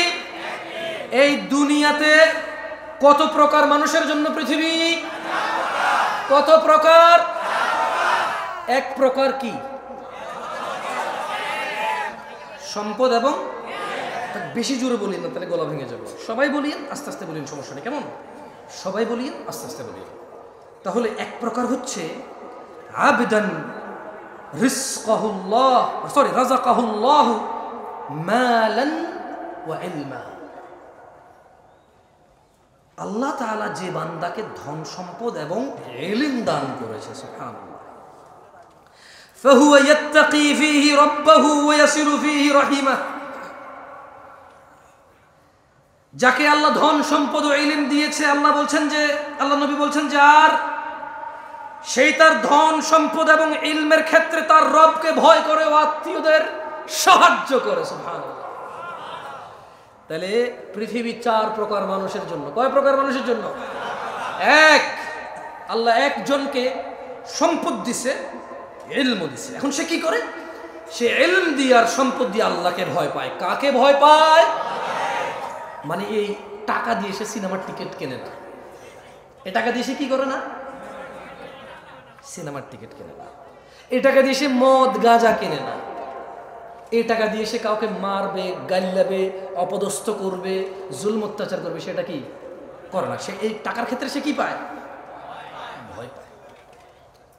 এই দুনিয়াতে কত প্রকার মানুষের জন্য পৃথিবী? কত প্রকার? এক প্রকার কি? সম্পদ এবং, বেশি জোরে বলিয়েন না তাহলে গলা ভেঙে যাবে। সবাই বলিয়েন, আস্তে আস্তে বলিয়েন, সমস্যা নেই। কেমন? সবাই বলিয়েন, আস্তে আস্তে বলিয়েন। তাহলে এক প্রকার হচ্ছে আবদান রিজকাহুল্লাহ, সরি রাযাকাহুল্লাহু মালান ওয়া ইলমা। আল্লাহ তাআলা যে বান্দাকে ধন সম্পদ এবং ইলম দান করেছে, সুবহানাল্লাহ, ফাহুয়া ইয়াত্তাকি ফীহি রাব্বাহু ওয়া ইয়াসিলু ফীহি রাহিমাহ। যাকে আল্লাহ ধন সম্পদ ও ইলম দিয়েছে, আল্লাহ বলছেন যে, আল্লাহ নবী বলছেন যে, আর সেই তার ধন সম্পদ এবং ইলমের ক্ষেত্রে তার রবকে ভয় করে ও আত্মীয়দের সাহায্য করে, সুবহানাল্লাহ। তাহলে পৃথিবী 4 প্রকার মানুষের জন্য। কয় প্রকার মানুষের জন্য? এক, আল্লাহ একজনকে সম্পদ দিছে, ইলম দিছে। এখন সে কি করে? সে ইলম দিয়ে আর সম্পদ দিয়ে আল্লাহকে ভয় পায়। কাকে ভয় পায়? মানে এই টাকা দিয়ে সে সিনেমার টিকিট কেনে না। এই টাকা দিয়ে সে কি করে না? সিনেমার টিকিট কেনে না। এই টাকা দিয়ে সে মদ গাঁজা কেনে না। এই টাকা দিয়ে সে কাউকে মারবে, গাল্লাবে, অপদস্থ করবে, জুলম অত্যাচার করবে, সেটা কি করে না। সে এই টাকার ক্ষেত্রে সে কি পায়? ভয় পায়।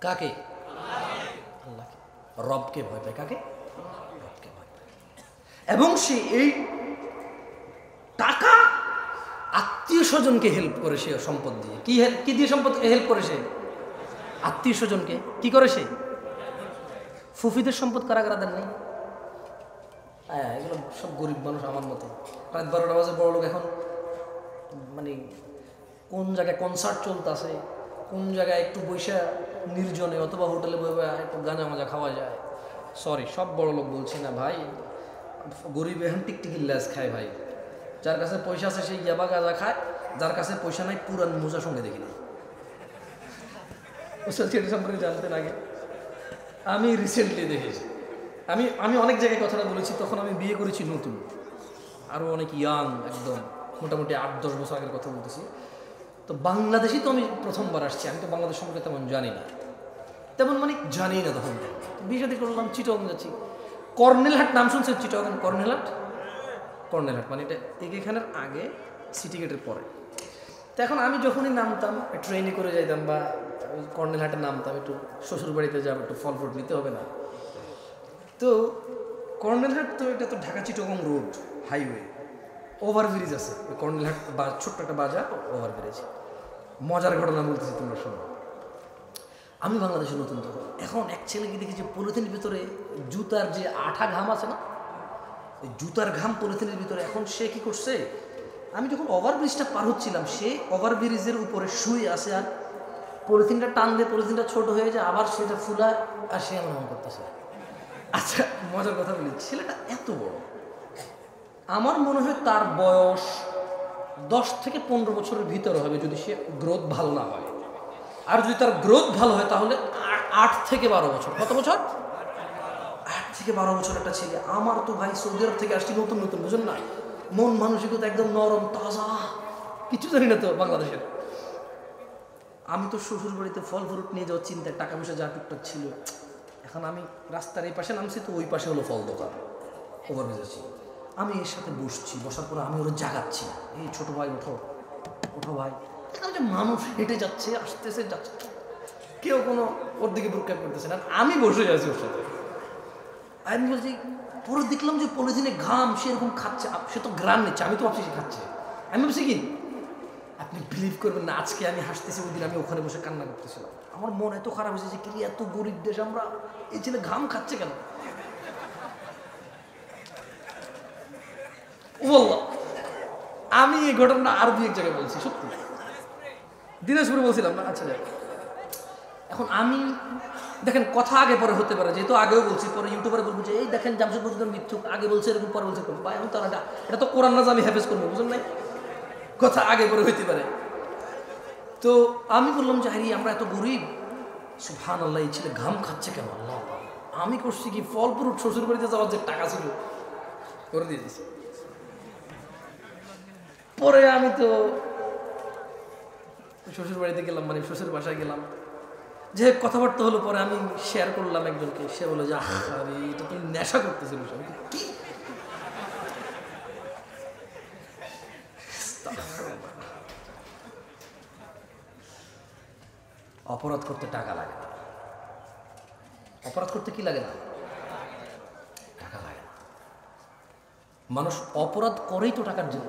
কাকে? আল্লাহকে, রবকে ভয় পায়। কাকে? রবকে ভয় পায়। এবং সে এই টাকা আত্মীয় স্বজনকে হেল্প করে, সে সম্পদ দিয়ে। কি দিয়ে সম্পদ হেল্প করে? সে আত্মীয় স্বজনকে কি করে? সে ফুফিদের সম্পদ কারা কারা দেন নাই? হ্যাঁ, এগুলো সব গরিব মানুষ আমার মতো। রাত 12টা বাজে বড় লোক। এখন মানে কোন জায়গায় কনসার্ট চলতেছে, কোন জায়গায় একটু বৈশা নির্জনে অথবা হোটেলে বসে একটু গাঁজা মাজা খাওয়া যায়। সরি, সব বড় লোক বলছি না ভাই, গরিব এখন টিকটিকির ল্যাজ খায় ভাই। যার কাছে পয়সা আছে সেই ইয়াবা গাঁজা খায়, যার কাছে পয়সা নাই পুরান মোজা সঙ্গে দেখি না। সেটা সম্পর্কে জানতেন আগে? আমি রিসেন্টলি দেখেছি। আমি অনেক জায়গায় কথাটা বলেছি, তখন আমি বিয়ে করেছি নতুন, আরও অনেক ইয়াং, একদম মোটামুটি 8-10 বছর আগের কথা বলতেছি। তো বাংলাদেশি তো আমি প্রথমবার আসছি, আমি তো বাংলাদেশ সম্পর্কে তেমন জানি না, তেমন মানে জানি না। তখন বিয়ে শাদী করলাম, চিটগাং যাচ্ছি। কর্নেলহাট নাম শুনছেন? চিটগাং কর্নেলহাট? কর্নেলহাট মানে এটা এখানের আগে, সিটি গেটের পরে। তো এখন আমি যখনই নামতাম, ট্রেনে করে যাইতাম বা কর্নেলহাটে নামতাম, একটু শ্বশুর বাড়িতে যাবো, একটু ফল ফ্রুট নিতে হবে না। তো কর্নেলহাট তো এটা তো Dhaka Chittagong road highway, overbridge আছে ওই কর্নেলহাট, ছোট্ট একটা বাজার, ওভারব্রিজ। মজার ঘটনা বলতেছি, তোমরা শোনো। আমি বাংলাদেশে নতুন তখন, এখন এক ছেলেকে দেখি যে পলিথিনের ভিতরে জুতার যে আঠা ঘাম আছে না, ওই জুতার ঘাম পলিথিনের ভিতরে। এখন সে কি করছে, আমি যখন ওভারব্রিজটা পার হচ্ছিলাম, সে ওভারব্রিজের উপরে শুয়ে আছে, আর পলিথিনটা টান দিয়ে পলিথিনটা ছোট হয়ে যায়, আবার সেটা ফুলা, আর সে এমন করতেছে। আচ্ছা, মজার কথা বলি, ছেলেটা এত বড়, আমার মনে হয় তার বয়স 10 থেকে 15 বছরের ভিতরে হবে, যদি সে গ্রোথ ভালো না হয়। আর যদি তার গ্রোথ ভালো হয় তাহলে 8 থেকে 12 বছর। কত বছর? 8 থেকে 12 বছর একটা ছেলে। আমার তো ভাই সৌদি আরব থেকে আসছি নতুন নতুন, বুঝুন না, মন মানসিকতা একদম নরম তাজা, কিছু জানি না তো বাংলাদেশের। আমি তো শ্বশুর বাড়িতে ফল ফ্রুট নিয়ে যাওয়ার চিন্তায়, টাকা পয়সা যা টুকটাক ছিল। এখন আমি রাস্তার এই পাশে নামছি, তো ওই পাশে হলো ফল দোকান, ওভারব্রিজ আছে। আমি এর সাথে বসছি, বসার পরে আমি ওরা জাগাচ্ছি, এই ছোট ভাই ওঠো, ওঠো ভাই। যে মানুষ হেঁটে যাচ্ছে, আসতেছে, যাচ্ছে, কেউ কোনো ওর দিকে ভ্রুক্ষেপ করতেছে না, আমি বসে আছি ওর সাথে। আমি বলছি, পরে দেখলাম যে পলিথিনে ঘাম, সে এরকম খাচ্ছে, সে তো গ্রাম নিচ্ছে, আমি তো ভাবছি সে খাচ্ছে। আমি ভাবছি কি, আপনি বিলিভ করবেন না, আজকে আমি হাসতেছি, ওই দিন আমি ওখানে বসে কান্না করতেছিলাম। আমার মন এত খারাপ হয়েছে যে, কি এত গরিব দেশ আমরা, এই ছেলে ঘাম খাচ্ছে কেন? বললাম আমি এই ঘটনা আর 2-1 জায়গায় বলছি, সত্যি দিনাজপুরে বলছিলাম না। আচ্ছা, এখন আমি দেখেন, কথা আগে পরে হতে পারে, যেহেতু আগেও বলছি, পরে ইউটিউবারে বলবো যে এই দেখেন জামশেদ মজুমদার মিথ্যুক, আগে বলছে এরকম, পরে বলছে ভাই আমি তো এটা তো কোরআন না, আমি হেফেজ করবো, বুঝলেন নাই? কথা আগে পরে হইতে পারে। তো আমি বললাম যে হারি, আমরা এত গরিব, সুবহানাল্লাহ, এই ছেলে ঘাম খাচ্ছে কেন? আল্লাহ, আমি করছি কি, ফল ফ্রুট শ্বশুর বাড়িতে যাওয়ার যে টাকা ছিল করে দিয়ে দিয়েছি। পরে আমি তো শ্বশুর বাড়িতে গেলাম, মানে শ্বশুর বাসায় গেলাম, যে কথাবার্তা হলো। পরে আমি শেয়ার করলাম একজনকে, সে বলে যে আরে এটা তুমি নেশা করতেছিল। কি অপরাধ করতে টাকা লাগে না, অপরাধ করতে কি লাগে না? টাকা লাগে না। মানুষ অপরাধ করেই তো টাকার জন্য।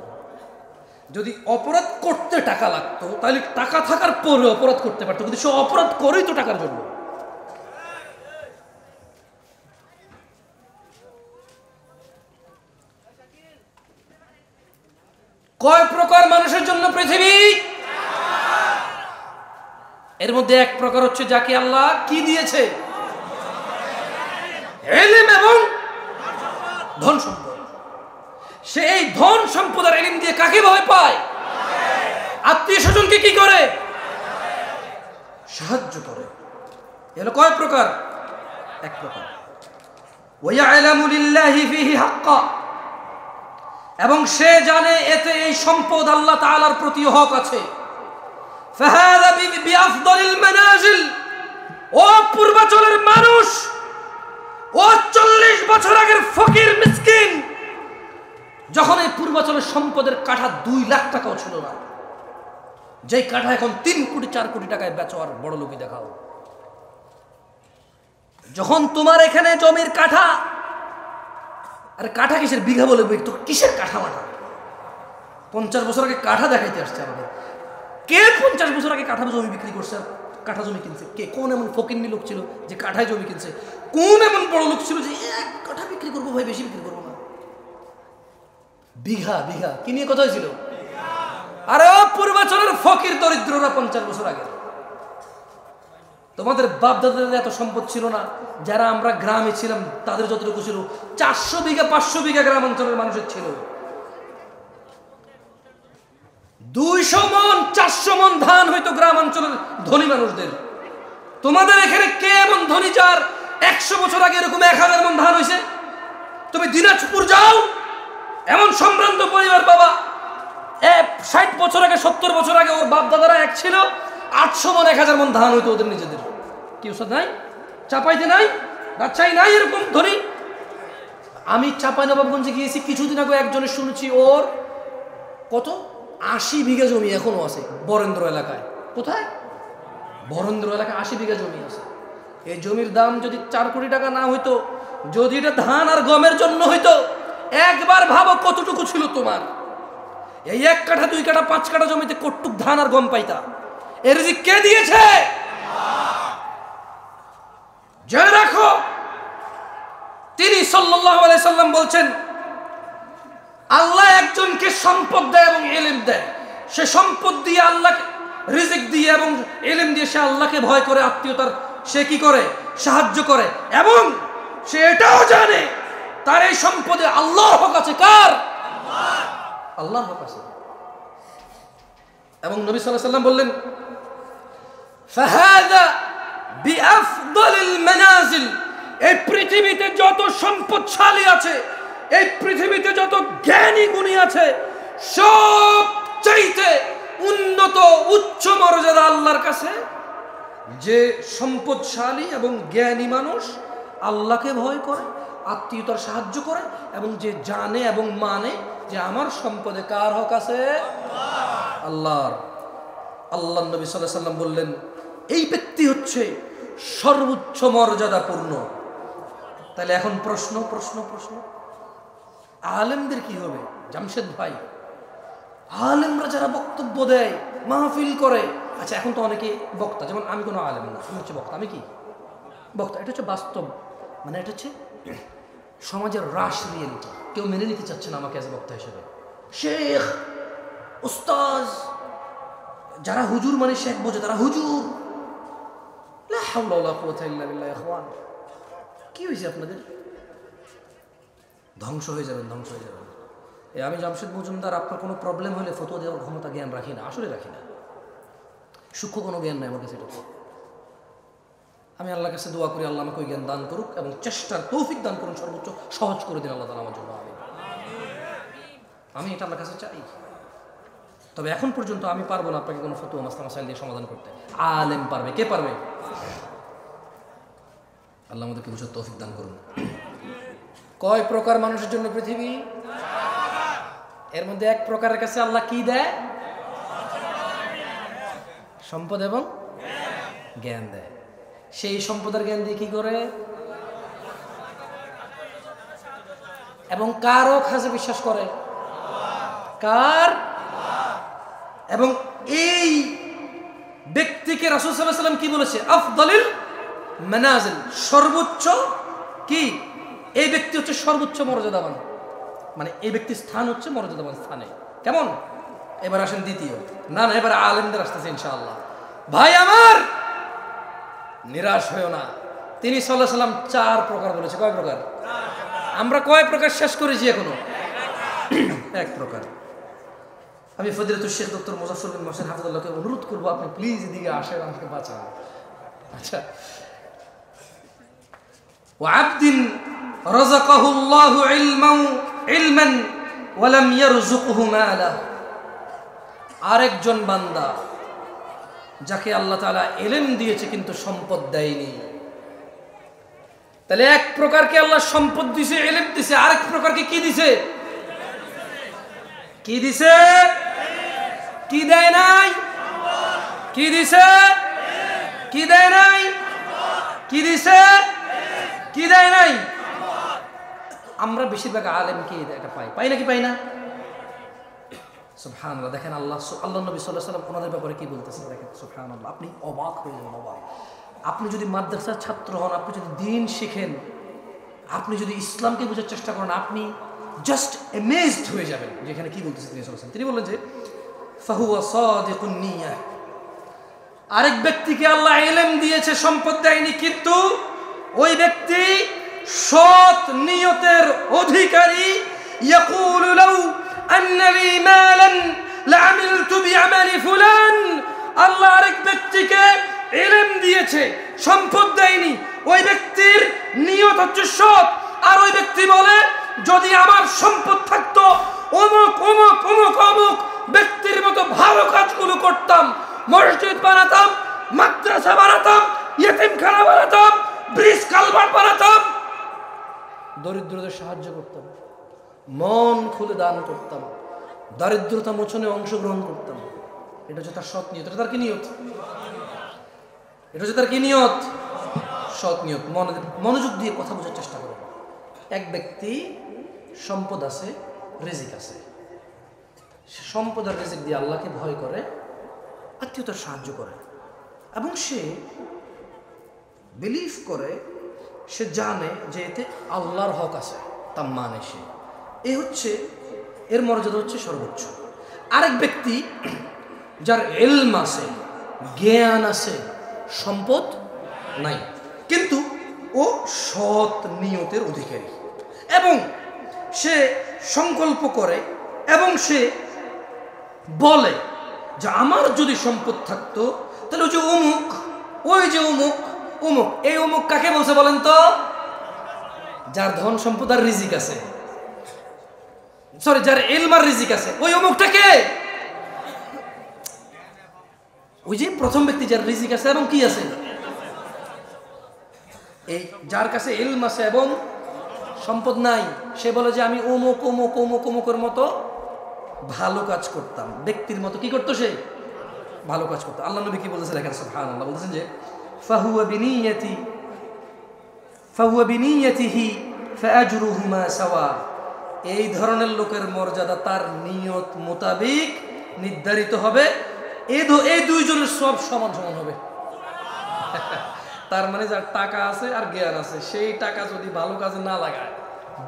যদি অপরাধ করতে টাকা লাগতো তাহলে টাকা থাকার পরে অপরাধ করতে পারতো, কিন্তু সে অপরাধ করেই তো টাকার জন্য। কয় প্রকার মানুষের জন্য পৃথিবী? এর মধ্যে এক প্রকার হচ্ছে যাকে আল্লাহ কি দিয়েছে? ইলম এবং ধন সম্পদ। সে এই ধন সম্পদ আর ইলম দিয়ে কাকে ভয় পায়? আত্মীয় স্বজনকে কি করে? সাহায্য করে। এগুলো কয় প্রকার? এক প্রকার। ওয়ায়ালামু লিল্লাহি ফিহি হাক্কা, এবং সে জানে এতে এই সম্পদ আল্লাহ তাআলার প্রতি হক আছে। ফাহাদা বিআফদালিল মানাজিল, ও পূর্বাচলের মানুষ, ও 40 বছর আগের ফকির মিসকিন, যখন এই পূর্বাচলের সম্পদের কাঠা 2 লাখ টাকাও ছিল না, যেই কাঠা এখন 3 কোটি 4 কোটি টাকায় বেচো আর বড় লোকই দেখাও। যখন তোমার এখানে জমির কাঠা, আরে কাঠা কিসের? বিঘা বলে তো কিসের কাঠা মাঠা? 50 বছর আগে কাঠা দেখাইতে আসছে আমাদের। কে 50 বছর আগে কাঠা জমি বিক্রি করছে, কাঠা জমি কিনছে? কে? কোন এমন ফকিন্নি লোক ছিল যে কাঠায় জমি কিনছে? কোন এমন বড় লোক ছিল যে এক কাঠা বিক্রি করবো ভাই, বেশি বিক্রি করবো না? বিঘা বিঘা কি নিয়ে কথা হয়েছিল? আরে ও পূর্বাচলের ফকির দরিদ্ররা 50 বছর আগে, তোমাদের বাপ দাদাদের এত সম্পদ ছিল না। যারা আমরা গ্রামে ছিলাম তাদের যতটুকু ছিল, 400 বিঘা 500 বিঘা গ্রাম অঞ্চলের মানুষের ছিল। 200 মন 400 মন ধান হয়তো গ্রাম অঞ্চলের ধনী মানুষদের। তোমাদের এখানে কে এমন ধনী যার 100 বছর আগে এরকম 1000 মন ধান হয়েছে? তুমি দিনাজপুর যাও, এমন সম্ভ্রান্ত পরিবার বাবা, 60 বছর আগে 70 বছর আগে ওর বাপ দাদারা এক ছিল, 800 মন 1000 মন ধান হইতো ওদের নিজেদের। কি ওষুধ নাই? চাপাইতে নাই, রাজশাহী নাই এরকম ধনী। আমি চাঁপাইনবাবগঞ্জে গিয়েছি কিছুদিন আগে, একজনের শুনেছি ওর কত 80 বিঘা জমি এখনো আছে বরেন্দ্র এলাকায়। কোথায়? বরেন্দ্র এলাকায় 80 বিঘা জমি আছে। এই জমির দাম যদি 4 কোটি টাকা না হইতো, যদি এটা ধান আর গমের জন্য হইতো, একবার ভাবো কতটুকু ছিল তোমার। এই 1 কাঠা 2 কাঠা 5 কাঠা জমিতে কতটুক ধান আর গম পাইতা? এর রিজিক কে দিয়েছে? জেনে রাখো, তিনি সাল্লাল্লাহু আলাইহি সাল্লাম বলছেন, আল্লাহ একজনকে সম্পদ দেয় এবং ইলম দেয়। সে সম্পদ দিয়ে আল্লাহকে রিজিক দিয়ে এবং ইলম দিয়ে সে আল্লাহকে ভয় করে, আত্মীয়তার সে কি করে? সাহায্য করে। এবং সে এটাও জানে তার এই সম্পদে আল্লাহর হক আছে। কার? আল্লাহর হক আছে। এবং নবী সাল্লাল্লাহু আলাইহি সাল্লাম বললেন, ফাহাদা বিআফদালিল মানাজিল, এই পৃথিবীতে যত সম্পদশালী আছে, এই পৃথিবীতে যত জ্ঞানী গুণী আছে, সবচাইতে উন্নত উচ্চ মর্যাদা আল্লাহর কাছে যে সম্পদশালী এবং জ্ঞানী মানুষ আল্লাহকে ভয় করে, আত্মীয়তার সাহায্য করে, এবং যে জানে এবং মানে যে আমার সম্পদে কার হক আছে? আল্লাহর। আল্লাহ নবী সাল্লাল্লাহু আলাইহি সাল্লাম বললেন, এই ব্যক্তি হচ্ছে সর্বোচ্চ মর্যাদাপূর্ণ। তাহলে এখন প্রশ্ন প্রশ্ন প্রশ্ন আলেমদের কি হবে? জামশেদ ভাই, আলেমরা যারা বক্তব্য দেয়, মাহফিল করে, আচ্ছা এখন তো অনেকে বক্তা, যেমন আমি কোনো আলেম না, আমি হচ্ছে বক্তা। আমি কি বক্তা? এটা হচ্ছে বাস্তব, মানে এটা হচ্ছে সমাজের রাশ রিয়েলিটি। কেউ মেনে নিতে চাচ্ছে না আমাকে অ্যাজ বক্তা হিসেবে। শেখ, উস্তাজ, যারা হুজুর মানে শেখ বোঝে, তারা হুজুর। লা হাওলা ওয়ালা কুওয়াতা ইল্লা বিল্লাহ। ইখওয়ান, কি হয়েছে আপনাদের? ধ্বংস হয়ে যাবেন, ধ্বংস হয়ে যাবেন। আমি জামশেদ মজুমদার, আপনার কোনো প্রবলেম হলে ফতোয়া দেওয়ার ক্ষমতা জ্ঞান রাখি না, আসলে রাখি না। সূক্ষ্ম কোনো জ্ঞান নাই আমার কাছে। এটা আমি আল্লাহর কাছে দোয়া করি, আল্লাহ আমাকে ওই জ্ঞান দান করুক এবং চেষ্টার তৌফিক দান করুন, সর্বোচ্চ সহজ করে দিন আল্লাহ তাআলা আমার জন্য। আমি এটা আল্লাহর কাছে চাই। তবে এখন পর্যন্ত আমি পারবো না আপনাকে কোনো ফতোয়া মাসলা মাসাইল দিয়ে সমাধান করতে। আলেম পারবে। কে পারবে? আল্লাহ আমাদেরকে বুঝার তৌফিক দান করুন। কয় প্রকার মানুষের জন্য পৃথিবী? এর মধ্যে এক প্রকারের কাছে আল্লাহ কি দেয়? সম্পদ এবং জ্ঞান দেয়। সেই সম্পদের জ্ঞান দিয়ে কি করে? এবং কার হক হাজে বিশ্বাস করে? কার? এবং এই ব্যক্তিকে রাসূল সাল্লাল্লাহু আলাইহি ওয়াসাল্লাম কি বলেছে? আফদালিল মানাজিল, সর্বোচ্চ কি? এই ব্যক্তি হচ্ছে সর্বোচ্চ মর্যাদাবান, মানে এই ব্যক্তির স্থান হচ্ছে মর্যাদাবান স্থানে। কেমন? এবার আসেন দ্বিতীয়। না না, এবার আলেমদের আসতেছে ইনশাআল্লাহ। ভাই আমার, নিরাশ হয়েও না। তিনি সাল্লাল্লাহু আলাইহি ওয়াসাল্লাম 4 প্রকার বলেছে। কয় প্রকার? আমরা কয় প্রকার শেষ করেছি এখনো? 1 প্রকার। আমি ফজিলাতুল শেখ ডক্টর মুজাফফর বিন মোহসেন হাফিজাহুল্লাহকে অনুরোধ করবো, আপনি প্লিজ এদিকে আসেন, আমাকে বাঁচান। আচ্ছা, ওয়া'আবদিন রাযাকাহুল্লাহু ইলমান ওয়া লাম ইয়ারযুকহু মালা, আরেকজন বান্দা যাকে আল্লাহ তাআলা ইলম দিয়েছে কিন্তু সম্পদ দেয়নি। তাহলে এক প্রকারকে আল্লাহ সম্পদ দিয়েছে, ইলম দিয়েছে, আরেক প্রকারকে কি দিয়েছে? কি দিছে? কি দেয় নাই? কি দিছে? কি দেয় নাই? কি দিছে? কি দেয় নাই? আমরা বেশিরভাগ আলেম কি এটা পাই নাকি পাই না? সুবহানাল্লাহ। দেখেন আল্লাহ নবী সাল্লাল্লাহু আলাইহি ওয়াসাল্লাম ওনাদের ব্যাপারে কি বলতেছেন দেখেন, সুবহানাল্লাহ। আপনি অবাক হয়ে যাবেন, অবাক। আপনি যদি মাদ্রাসার ছাত্র হন, আপনি যদি দ্বীন শিখেন, আপনি যদি ইসলামকে বোঝার চেষ্টা করেন, আপনি জাস্ট অ্যামেজড হয়ে যাবেন যেখানে কি বলতেছেন তিনি সাল্লাল্লাহু আলাইহি ওয়াসাল্লাম। তিনি বললেন যে ফাহুয়া সাদিকুন নিয়াহ, আরেক ব্যক্তিকে আল্লাহ ইলম দিয়েছে, সম্পদ দেয়নি, কিন্তু ওই ব্যক্তি সৎ নিয়তের অধিকারী। ইয়াকুলু লাউ আন্না লি মালান লাআমিলতু বিআমালি ফুলান, আল্লাহ আরেক ব্যক্তিকে ইলম দিয়েছে, সম্পদ দেয়নি, ওই ব্যক্তির নিয়ত হচ্ছে সৎ। আর ওই ব্যক্তি বলে, যদি আমার সম্পদ থাকতো অমুক অমুক অমুক অমুক ব্যক্তির মতো ভালো কাজগুলো করতাম, মসজিদ বানাতাম, মাদ্রাসা বানাতাম, ইয়েতিমখানা বানাতাম, ব্রিজ কালভার্ট বানাতাম, দরিদ্রদের সাহায্য করতাম, মন খুলে দান করতাম, দারিদ্রতা মোচনে অংশগ্রহণ করতাম। এটা হচ্ছে তার সৎ নিয়ত। এটা তার কি নিয়ত? এটা হচ্ছে তার কি নিয়ত? সৎ নিয়ত। মনোযোগ দিয়ে কথা বোঝার চেষ্টা করো। এক ব্যক্তি সম্পদ আছে, রিজিক আছে, সম্পদ আর রিজিক দিয়ে আল্লাহকে ভয় করে, আত্মীয়তার সাহায্য করে, এবং সে বিলিভ করে, সে জানে যে এতে আল্লাহর হক আছে, তা মানে সে, এই হচ্ছে এর মর্যাদা হচ্ছে সর্বোচ্চ। আরেক ব্যক্তি যার ইলম আছে, জ্ঞান আছে, সম্পদ নাই, কিন্তু ও সৎ নিয়তের অধিকারী, এবং সে সংকল্প করে এবং সে বলে যে আমার যদি সম্পদ থাকতো তাহলে ওই যে অমুক, ওই যে অমুক অমুক, এই অমুক কাকে বলছে বলেন তো? যার ধন সম্পদ আর রিজিক আছে, সরি, যার ইলম আর রিজিক আছে, ওই অমুকটাকে, ওই যে প্রথম ব্যক্তি যার রিজিক আছে এবং কি আছে, এই যার কাছে ইলম আছে এবং সম্পদ নাই, সে বলে যে আমি অমুক অমুক অমুক অমুকের মতো ভালো কাজ করতাম। ব্যক্তির মতো কি করতো? সে ভালো কাজ করতো। আল্লাহ নবী কি বলতেছে দেখেন, সুবহানাল্লাহ, বলতেছেন যে ফাহুয়া বিনিয়াতিহি ফাআজরুহুমা সাওয়া, এই ধরনের লোকের মর্যাদা তার নিয়ত মোতাবেক নির্ধারিত হবে, এই দুইজনের সব সমান সমান হবে। তার মানে যার টাকা আছে আর জ্ঞান আছে, সেই টাকা যদি ভালো কাজে না লাগায়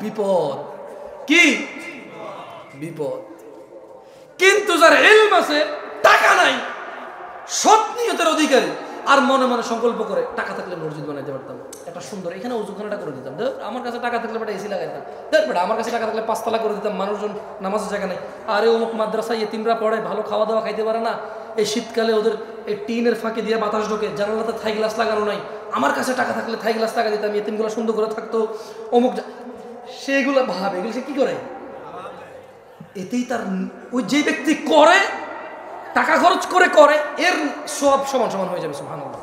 বিপদ। কি বিপদ? কিন্তু যার ইলম আছে, টাকা নাই, সৎ নিয়তের অধিকারী, আর মনে মনে সংকল্প করে টাকা থাকলে মসজিদ বানাইতে পারতাম, একটা সুন্দর এখানে ওযুখানাটা করে দিতাম, আমার কাছে টাকা থাকলে বেটা এসি লাগাইতাম, আমার কাছে টাকা থাকলে 5 তলা করে দিতাম, মানুষজন নামাজের জায়গা নেই, আরে অমুক মাদ্রাসায় ইতিমরা পড়ে, ভালো খাওয়া দাওয়া খাইতে পারে না, এই শীতকালে ওদের এই টিনের ফাঁকে দিয়ে বাতাস ঢোকে, জানালাতে থাই গ্লাস লাগানো নাই, আমার কাছে টাকা থাকলে থাই গ্লাস লাগা দিতাম, ইতিমগুলো সুন্দর করে থাকতো, অমুক, সেগুলো ভাবে, এগুলো সে কি করে? এতেই তার, ওই যে ব্যক্তি করে, টাকা খরচ করে, এর সব সমান সমান হয়ে যাবে। সুবহানাল্লাহ।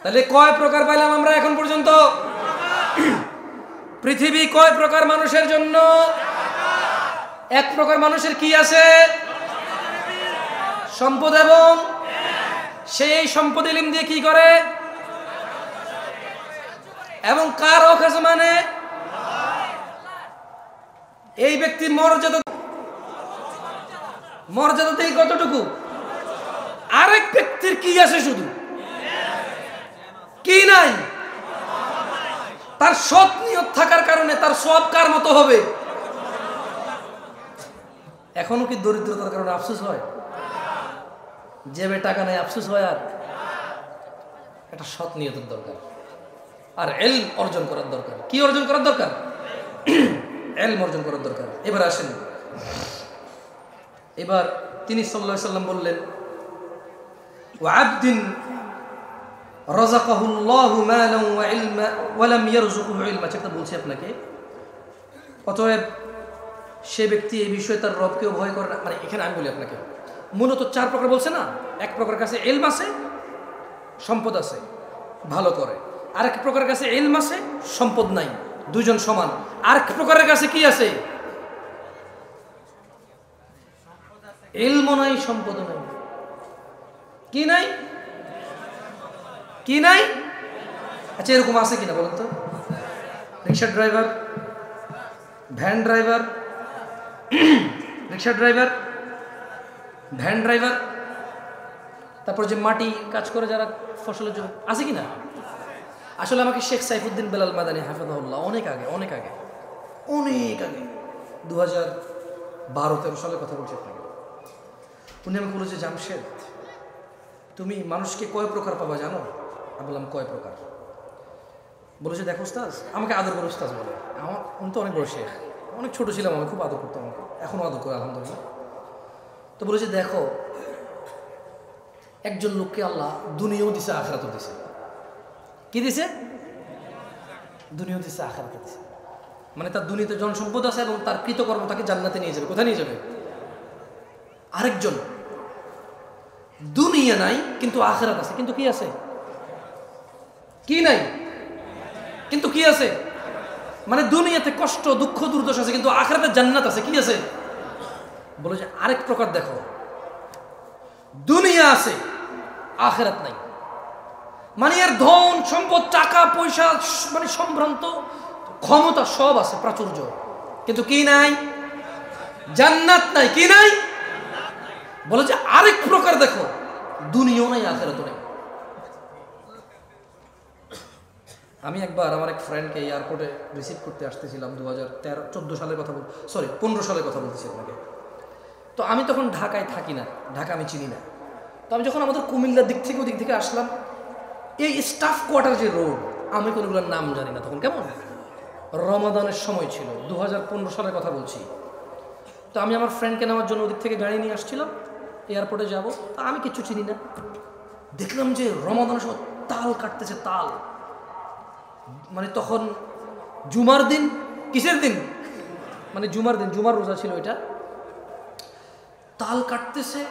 তাহলে কয় প্রকার পাইলাম আমরা এখন পর্যন্ত? পৃথিবী কয় প্রকার মানুষের জন্য? 1 প্রকার মানুষের কি আছে? সম্পদ, এবং সেই সম্পদ ইলম দিয়ে কি করে? এবং কার হক আছে মানে? এই ব্যক্তির মর্যাদাতেই কতটুকু, আরেক ব্যক্তির কি আছে, শুধু কি নাই, তার সৎ নিয়ত থাকার কারণে তার সব কার মতো হবে। এখনো কি দরিদ্রতার কারণে আফসোস হয়? জেবে টাকা নাই আফসোস হয়? আর এটা সৎ নিয়তের দরকার, আর ইলম অর্জন করার দরকার। কি অর্জন করার দরকার? ইলম অর্জন করার দরকার। এবার আসেন, এবার তিনি সাল্লাল্লাহু আলাইহি সাল্লাম বললেন, ওয়া আবদিন রাযাকাহুল্লাহু মালান ওয়া ইলমা ওয়া লাম ইয়ারযুকহু ইলমা। সেটা বলছি আপনাকে। অতএব সে ব্যক্তি এই বিষয়ে তার রবকেও ভয় করে না। মানে এখানে আমি বলি আপনাকে, মূলত 4 প্রকার বলছে না। এক প্রকার কাছে ইলম আছে, সম্পদ আছে, ভালো করে। আরেক প্রকারের কাছে ইলম আছে, সম্পদ নাই, দুইজন সমান। আরেক প্রকারের কাছে কি আছে? ইলমও নাই, সম্পদও নাই। কি নাই? কি নাই? আচ্ছা, এরকম আছে কিনা বলেন তো? রিক্সা ড্রাইভার, ভ্যান ড্রাইভার, রিক্সা ড্রাইভার, ভ্যান ড্রাইভার, তারপর যে মাটি কাজ করে যারা ফসলের জন্য, আছে কিনা? আসলে আমাকে শেখ সাইফুদ্দিন বেলাল মাদানী হাফিজাহুল্লাহ অনেক আগে 2012-13 সালের কথা বলছি আপনাকে। উনি আমাকে বলেছে, জামশেদ তুমি মানুষকে কয় প্রকার পাবা জানো? আমি বললাম, কয় প্রকার? বলেছে, দেখো উস্তাজ, আমাকে আদর করে উস্তাজ বলে। উনি তো অনেক বড় শেখ, অনেক ছোট ছিলাম, আমি খুব আদর করতাম, আমাকে এখনও আদর করে আলহামদুলিল্লাহ। তো বলেছে, দেখো একজন লোককে আল্লাহ দুনিয়াও দিছে, আখিরাতও দিছে। কি দিছে? দুনিয়াও দিছে, আখিরাতও দিছে। মানে তার দুনিয়াতে জনসম্পদ আছে এবং তার কৃতকর্ম তাকে জান্নাতে নিয়ে যাবে। কোথায় নিয়ে যাবে? আরেকজন দুনিয়া নাই কিন্তু আখিরাত আছে, কিন্তু কি আছে? কি নাই কিন্তু কি আছে? মানে দুনিয়াতে কষ্ট, দুঃখ, দুর্দশা আছে, কিন্তু আখিরাতে জান্নাত আছে। কি আছে? বলে যে আরেক প্রকার দেখো, দুনিয়া আছে, আখিরাত নাই। মানে এর ধন সম্পদ, টাকা পয়সা, মানে সম্ভ্রান্ত ক্ষমতা সব আছে, প্রাচুর্য, কিন্তু কি নাই? জান্নাত নাই। কি নাই? বলে যে আরেক প্রকার দেখো, দুনিয়াও নাই, আখিরাতও নাই। আমি একবার আমার এক ফ্রেন্ডকে এয়ারপোর্টে রিসিভ করতে আসতেছিলাম, 2014 সালের কথা 15 সালের কথা বলতেছি আপনাকে। তো আমি তখন ঢাকায় থাকি না, ঢাকা আমি চিনি না। তো আমি যখন আমাদের কুমিল্লার দিক থেকে ওদিক থেকে আসলাম, এই স্টাফ কোয়ার্টার যে রোড, আমি কোনোগুলোর নাম জানি না তখন। কেমন রমাদানের সময় ছিল, 2015 সালের কথা বলছি। তো আমি আমার ফ্রেন্ডকে নেওয়ার জন্য ওদিক থেকে গাড়ি নিয়ে আসছিলাম, এয়ারপোর্টে যাব। তা আমি কিছু চিনি না, দেখলাম যে রমাদানের সময় তাল কাটতেছে, তাল। মানে তখন জুমার দিন, কিসের দিন? মানে জুমার দিন, জুমার রোজা ছিল এটা। তাল কাটতেছে।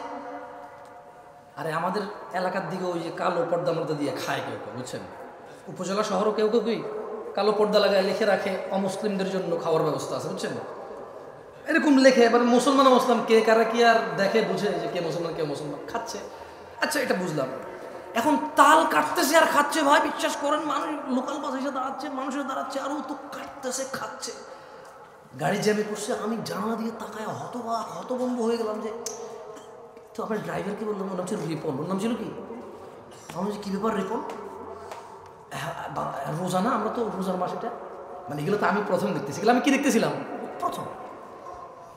আরে আমাদের এলাকার দিকে ওই যে কালো পর্দা মর্দা দিয়ে খায় কেউ কেউ, বুঝছেন? উপজেলা শহরও কেউ কেউ কালো পর্দা লাগায় লিখে রাখে অমুসলিমদের জন্য খাওয়ার ব্যবস্থা আছে, বুঝছেন? এরকম লেখে। এবার মুসলমান মুসলিম কে কারা কি আর দেখে বুঝে যে কে মুসলমান কে মুসলমান, খাচ্ছে। আচ্ছা, এটা বুঝলাম। এখন তাল কাটতেছে আর খাচ্ছে, ভাই বিশ্বাস করেন, মানুষ লোকাল বাস এসে দাঁড়াচ্ছে, মানুষের দাঁড়াচ্ছে, আর ও তো কাটতেছে, খাচ্ছে। গাড়ি জ্যামে করছে, আমি জানালা দিয়ে তাকায় হতভম্ব হয়ে গেলাম। যে তো আমার ড্রাইভারকে বললাম, ওর নাম ছিল রিপন। ওর নাম ছিল কি? আমি বলছি, কী ব্যাপার রিপন? রোজা না, আমরা তো রোজার মাস এটা। মানে এগুলো তো আমি প্রথম দেখতেছি। এগুলো আমি কি দেখতেছিলাম? প্রথম।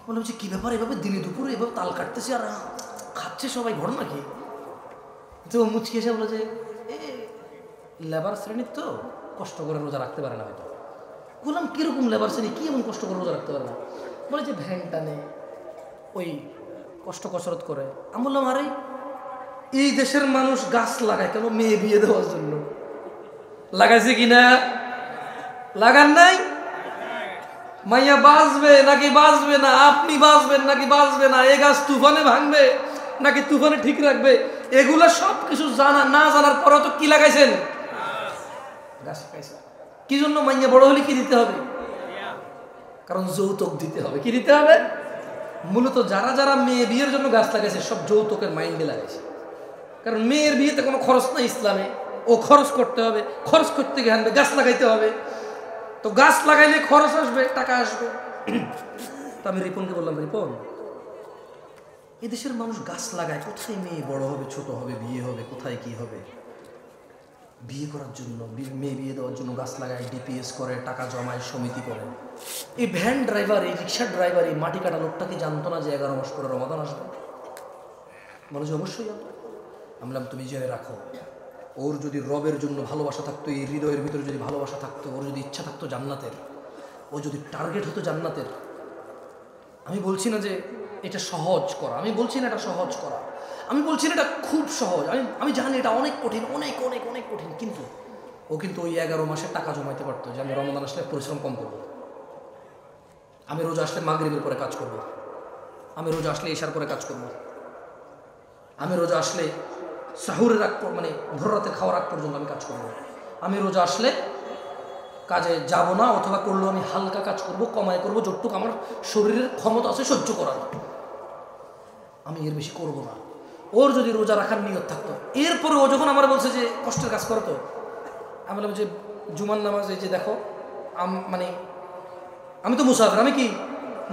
বললাম যে, কী ব্যাপার, এভাবে দিনে দুপুরে এভাবে তাল কাটতেছে আর খাচ্ছে সবাই, ঘটনা কি? তো মুচকি এসে বলে যে, লেবার শ্রেণীর তো কষ্ট করে রোজা রাখতে পারে না হয়তো। বললাম, কীরকম লেবার শ্রেণী, কী এমন কষ্ট করে রোজা রাখতে পারে না? বলে যে ভ্যান টানে, ওই কষ্ট কসরত করে। আমি বললাম, আরে এই দেশের মানুষ গাছ লাগায় কেন? মেয়ে বিয়ে দেওয়ার জন্য। লাগাইছে কিনা? লাগান নাই? মাইয়া বাঁচবে নাকি বাঁচবে না, আপনি বাঁচবেন নাকি বাঁচবে না, এ গাছ তুফানে ভাঙবে নাকি তুফানে ঠিক রাখবে, এগুলা সব কিছু জানা না জানার পরেও তো কি লাগাইছেন? গাছ লাগাইছেন। কি জন্য? মাইয়া বড় হলে কি দিতে হবে? কারণ যৌতুক দিতে হবে। কি দিতে হবে? মূলত যারা যারা মেয়ে বিয়ের জন্য গাছ লাগাইছে, সব যৌতুকের মাইন্ডে লাগাইছে। কারণ মেয়ের বিয়েতে কোনো খরচ নাই ইসলামে, ও খরচ করতে হবে, খরচ করতে গিয়ে গাছ লাগাইতে হবে। তো গাছ লাগাইলে খরচ আসবে, টাকা আসবে। তো আমি রিপনকে বললাম, রিপন, এদেশের মানুষ গাছ লাগায়, কোথায় মেয়ে বড় হবে, ছোট হবে, বিয়ে হবে, কোথায় কি হবে, বিয়ে করার জন্য, মেয়ে বিয়ে দেওয়ার জন্য গাছ লাগায়, ডিপিএস করে, টাকা জমায়, সমিতি করে। এই ভ্যান ড্রাইভার, এই রিক্সার ড্রাইভার, এই মাটি কাটা লোকটা কি জানতো না যে 11 মাস পরে রমাদান আসবে? বলে যে অবশ্যই জানতো। আমি বললাম, তুমি জেনে রাখো, ওর যদি রবের জন্য ভালোবাসা থাকতো, এই হৃদয়ের ভিতরে যদি ভালোবাসা থাকতো, ওর যদি ইচ্ছা থাকতো জান্নাতের, ও যদি টার্গেট হতো জান্নাতের, আমি বলছি না যে এটা সহজ করা, আমি বলছি না এটা সহজ করা, আমি বলছি না এটা খুব সহজ, আমি জানি এটা অনেক কঠিন, অনেক অনেক অনেক কঠিন, কিন্তু ও কিন্তু ওই 11 মাসে টাকা জমাইতে পারতো যে আমি রমজান আসলে পরিশ্রম কম করবো, আমি রোজা আসলে মাগরিবের পরে কাজ করব, আমি রোজা আসলে ইশার পরে কাজ করব, আমি রোজা আসলে সাহুরের আগ মানে ভোর রাতে খাওয়ার আগ পর্যন্ত আমি কাজ করব, আমি রোজা আসলে কাজে যাব না, অথবা করলেও আমি হালকা কাজ করব, কমায় করব, যতটুকু আমার শরীরের ক্ষমতা আছে সহ্য করার, আমি এর বেশি করব না। ওর যদি রোজা রাখার নিয়ত থাকতো, এরপরে ও যখন আমার বলছে যে কষ্টের কাজ করতো, আমি বললাম যে জুমার নামাজ, এই যে দেখো মানে আমি তো মুসাফির, আমি কি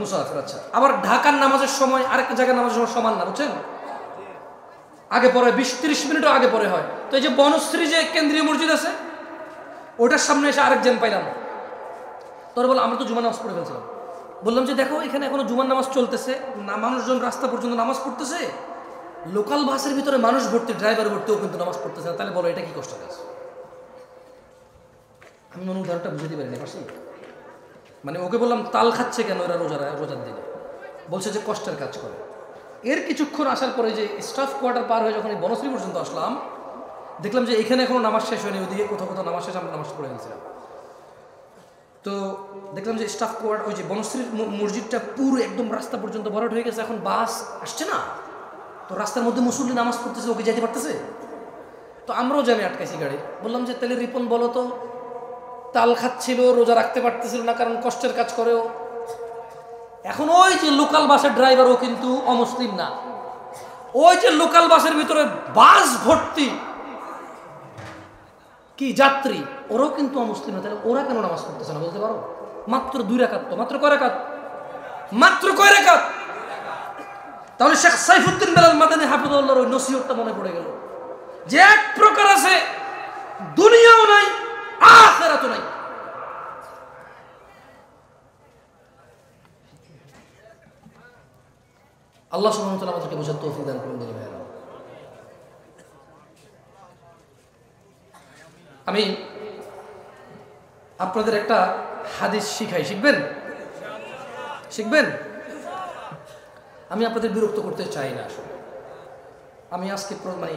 মুসাফির, আচ্ছা, আবার ঢাকার নামাজের সময় আরেক জায়গায় নামাজের সময় সমান না, বুঝছেন, আগে পরে 20-30 মিনিটও আগে পরে হয়। তো এই যে বনশ্রী যে কেন্দ্রীয় মসজিদ আছে, ওটার সামনে এসে আরেকজন পাইলাম, তোর বল আমরা তো জুমার নামাজ পড়ে ফেলছিলাম, বললাম যে দেখো এখানে এখনো জুমার নামাজ চলতেছে না, মানুষজন রাস্তা পর্যন্ত নামাজ পড়তেছে, লোকাল বাসের ভিতরে মানুষ ভর্তি, ড্রাইভার ভর্তিও কিন্তু নামাজ পড়তেছে না, তাহলে বলো এটা কি কষ্টের কাজ? আমি মনে উদাহরণটা বুঝতে পারিনি পাশে, মানে ওকে বললাম তাল খাচ্ছে কেন এরা রোজার দিনে, বলছে যে কষ্টের কাজ করে। এর কিছুক্ষণ আসার পরে যে স্টাফ কোয়ার্টার পার হয়ে যখন এই বনশ্রী পর্যন্ত আসলাম, দেখলাম যে এখানে এখনো নামাজ শেষ হয়নি, ওইদিকে কোথাও কোথাও নামাজ শেষ, আমরা নামাজ পড়ে গেছিলাম। তো দেখলাম যে স্টাফ কোয়ার্টার, ওই যে বনশ্রীর মসজিদটা পুরো একদম রাস্তা পর্যন্ত ভরাট হয়ে গেছে, এখন বাস আসছে না, তো রাস্তার মধ্যে মুসল্লি নামাজ পড়তেছে, ওকে যেতে পারতেছে, তো আমরাও জানি আটকাইছি গাড়ি। বললাম যে তাহলে রিপন বলো তো, তাল খাচ্ছিল, রোজা রাখতে পারতেছিল না কারণ কষ্টের কাজ করেও। এখন ওই যে লোকাল বাসের ড্রাইভার, ও কিন্তু অমুসলিম না, ওই যে লোকাল বাসের ভিতরে বাস ভর্তি কি যাত্রী, ওরাও কিন্তু অমুসলিম না, তাহলে ওরা কেন নামাজ পড়তেছে না বলতে পারো? মাত্র 2 রাকাত, তো মাত্র কয় রাকাত? মাত্র কয় রাকাত? তাহলে শেখ সাইফুদ্দিন বেলাল মাদানী হাফিজাহুল্লাহর ওই নসিহতটা মনে পড়ে গেল যে এক প্রকার আছে দুনিয়াও নাই আখিরাতও নাই। আল্লাহ সুবহানাহু ওয়া তাআলা আমাদেরকে বোঝার তৌফিক দান করুন। ভাইরা, আমি আপনাদের একটা হাদিস শিখাই, শিখবেন? শিখবেন? আমি আপনাদের বিরক্ত করতে চাই না, আসলে আমি আজকে মানে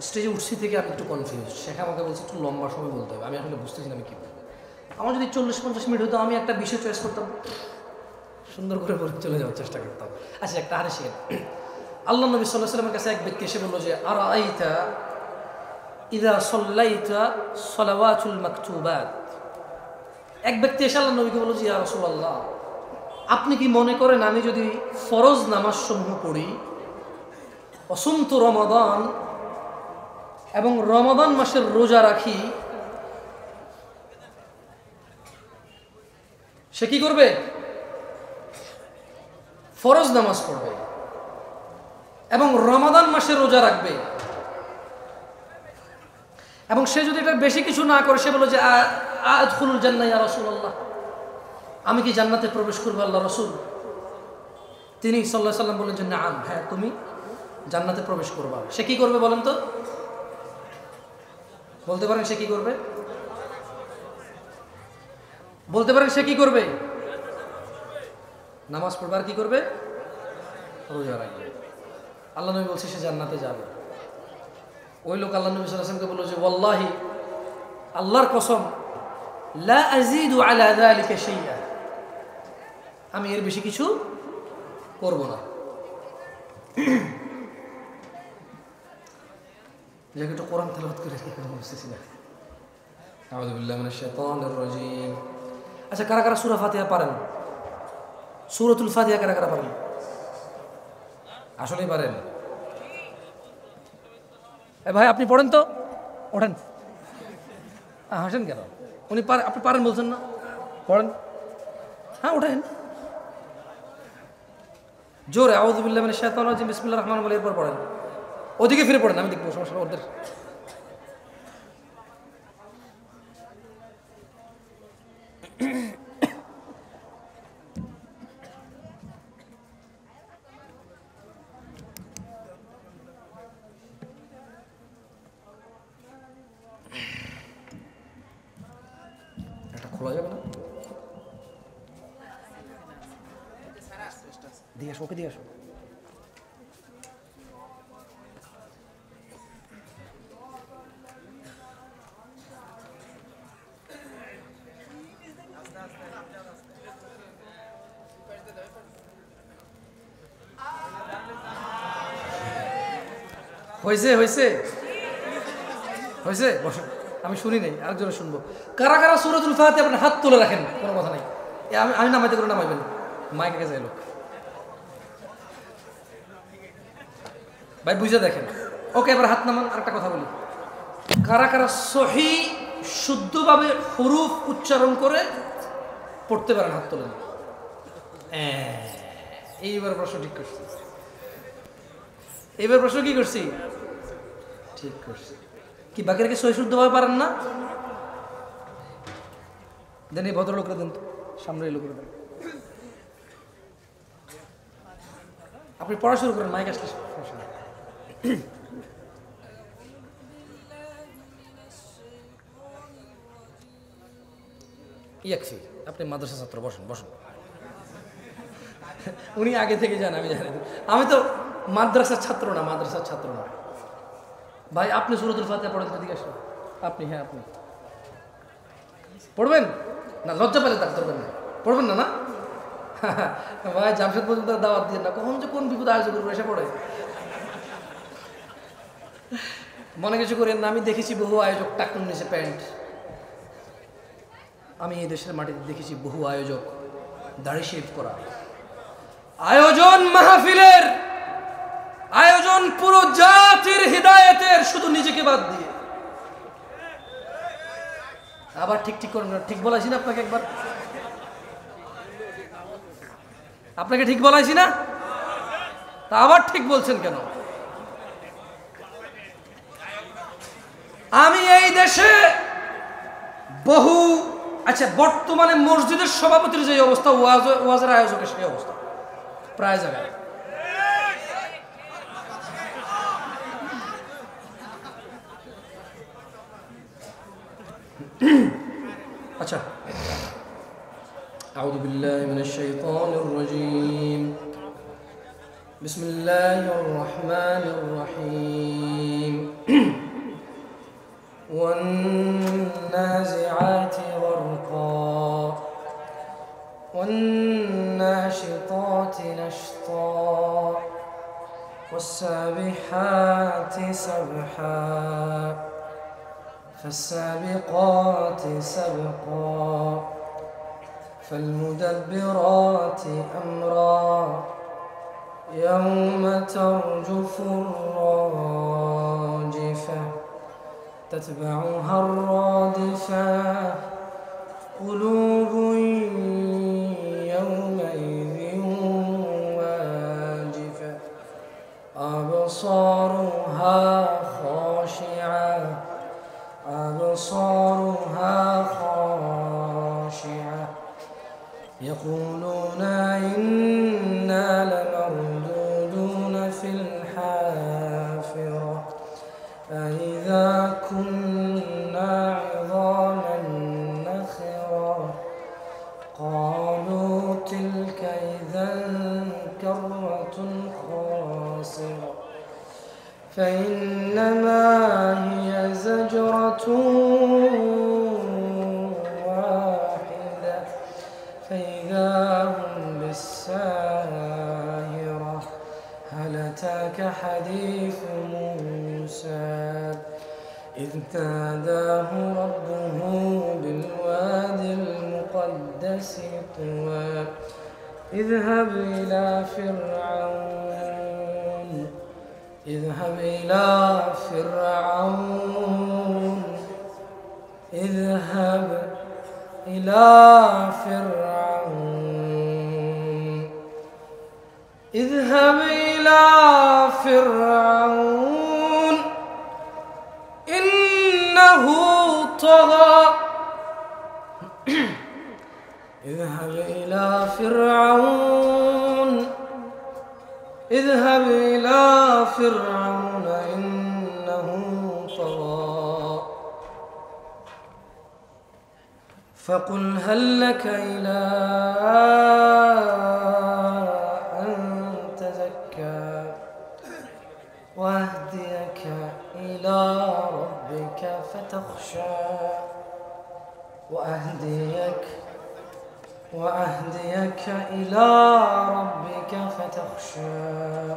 স্টেজে উঠছি থেকে আমি একটু কনফিউজ, শেখা আমাকে বলছে একটু লম্বা সময় বলতে হবে, আমি আসলে বুঝতেছি না আমি কী বলবো। আমার যদি 40-50 মিনিট হতো, আমি একটা বিষয় চয়েস করতাম, সুন্দর করে বলে চলে যাওয়ার চেষ্টা করতাম। আচ্ছা, একটা হাদিস শিখেন। আল্লাহ নবী সাল্লাল্লাহু আলাইহি ওয়াসাল্লামের কাছে এক ব্যক্তি এসে বলল যে আরাআইতা ইযা সাল্লাইতা সালাওয়াতুল মাকতুবাত। এক ব্যক্তি এসে আল্লাহ নবীকে বলল যে ইয়া রাসূলুল্লাহ, আপনি কি মনে করেন আমি যদি ফরজ নামাজ সমূহ পড়ি, অসুমতু রমাদান, এবং রমাদান মাসের রোজা রাখি, সে কি করবে? ফরজ নামাজ পড়বে এবং রমাদান মাসে রোজা রাখবে, এবং সে যদি এটা বেশি কিছু না করে, সে বলে যে আদখুলুল জান্নাহ ইয়া রাসূলুল্লাহ, আমি কি জান্নাতে প্রবেশ করবো আল্লাহ রাসূল? তিনি সাল্লাল্লাহু আলাইহি ওয়াসাল্লাম বললেন যে নাম, হ্যাঁ তুমি জান্নাতে প্রবেশ করবা। সে কি করবে বলেন তো? বলতে পারেন সে কি করবে? বলতে পারেন সে কি করবে? নামাজ পড়বে আর কি করবে? রোজা রাখবে। আল্লাহ নবী বলছে সে জান্নাতে যাবে। ওই লোক আল্লাহ নবী সাল্লাল্লাহু আলাইহি ওয়াসাল্লামকে বলল যে ওয়াল্লাহি, আল্লাহর কসম, লা আযীদু আলা যালিকা শাইআ, আমি এর বেশি কিছু করব না। যাকে একটু কোরআন তেলাওয়াত করে বুঝতেছি না। আউযু বিল্লাহি মিনাশ শাইতানির রাজীম। আচ্ছা, কারা কারা সূরা ফাতিহা পারেন? সূরাতুল ফাতিহা কারা কারা পারেন? আসলেই পারেন? ভাই আপনি পড়েন তো, ওঠেন। হাসেন কেন? উনি আপনি পারেন বলছেন না, পড়েন। হ্যাঁ ওঠেন, জোরে আউযু বিল্লাহি মিনাশ শাইতানির রাজিম বিসমিল্লাহির রহমানির রহিম বলে এরপর পড়েন। ওদিকে ফিরে পড়েন, আমি দেখবো সমস্যা ওদের। এটা খোলা যাবে না? দিয়ে আসো, ওকে দিয়ে আসো। হয়েছে হয়েছে হয়েছে, বসেন, আমি শুনি নাই, আরেকজনে শুনবো। কারা কারা সূরাতুল ফাতিহা আপনার হাত তুলে রাখেন, কোনো কথা নাই। আমি নামাইতে করে নামাইবেন, মাইকে কাছে এলো ভাই, বুঝে দেখেন। ওকে, এবার হাত নামান। আরেকটা কথা বলি, কারা কারা সহি শুদ্ধভাবে হুরুফ উচ্চারণ করে পড়তে পারেন, হাত তোলেন। এইবার প্রশ্ন ঠিক করছি, এইবার প্রশ্ন কি করছি, ঠিক করছি। কি বাকি রেখে সহি শুদ্ধভাবে পারেন না? দেন এই ভদ্রলোকরা দেন তো, সামনে এই লোকেরা দেন। আপনি পড়া শুরু করেন, মাইক আসলে সমস্যা নেই। ইয়াকফি, আপনি মাদ্রাসা ছাত্র, বসেন বসেন। উনি আগে থেকে জান, আমি জানি। আমি তো মাদ্রাসার ছাত্র না, মাদ্রাসার ছাত্র না ভাই। আপনি সূরাতুল ফাতিহা পড়েন তো, দিকে আসুন। আপনি, হ্যাঁ আপনি পড়বেন না, লজ্জা পেলে তার ধরবেন না, পড়বেন না? না ভাই, জামশেদ পর্যন্ত দাওয়াত দিয়ে না, কখন যে কোন বিপদ আয়োজন করবো এসে পড়ে। মনে কিছু করেন না, আমি দেখেছি বহু আয়োজক টাকুন নিচে প্যান্ট। আমি এই দেশের মাটিতে দেখেছি বহু আয়োজক দাড়ি শেভ করা। আয়োজন মাহফিলের আয়োজন পুরো জাতির হিদায়াতের, শুধু নিজেকে বাদ দিয়ে। আবার ঠিক ঠিক করেন না, ঠিক বলাইছি না আপনাকে একবার? আপনাকে ঠিক বলাইছি না? তা আবার ঠিক বলছেন কেন? আমি এই দেশে বহু, আচ্ছা, বর্তমানে মসজিদের সভাপতির যে অবস্থা, ওয়াজের আয়োজকের সেই অবস্থা প্রায় জায়গায়। আচ্ছা, আউযু বিল্লাহি মিনাশ শাইতানির রাজীম, বিসমিল্লাহির রহমানির রহিম। والنازعات غرقا والناشطات نشطا والسابحات سبحا فالسابقات سبقا فالمدبرات أمرا يوم ترجف الراجفة تتبعها الرادفة قلوب يومئذ واجفة أبصارها خاشعة أبصارها خاشعة يقولون إنا لمردودون في الحافرة أإذا كنا عظاما نخرة قالوا تلك إذا كرة خاسرة فإنما هي زجرة واحدة فإذا هم بالساهرة هل أتاك حديث موسى إذ ناداه ربه بالوادي المقدس طوى اذهب إلى فرعون اذهب إلى فرعون اذهب إلى فرعون اذهب إلى فرعون إنه طغى اذهب إلى فرعون اذهب إلى فرعون إنه طغى فقل هل لك إلى أن تزكى وأهديك إلى ربك فتخشى وأهديك إلى ربك فتخشى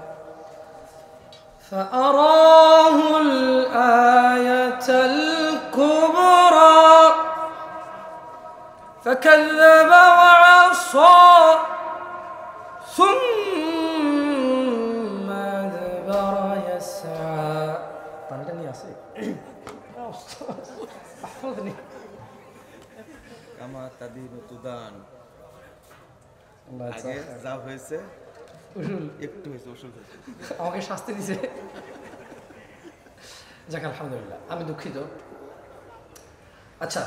فأراه الآية الكبرى فكذب وعصى ثم أدبر يسعى. احفظني কামা তাদিনু তুদান। আগে যা হয়েছে একটু হয়েছে, ওষুধ হয়েছে, আমাকে শাস্তি দিছে। যাক আলহামদুলিল্লাহ, আমি দুঃখিত। আচ্ছা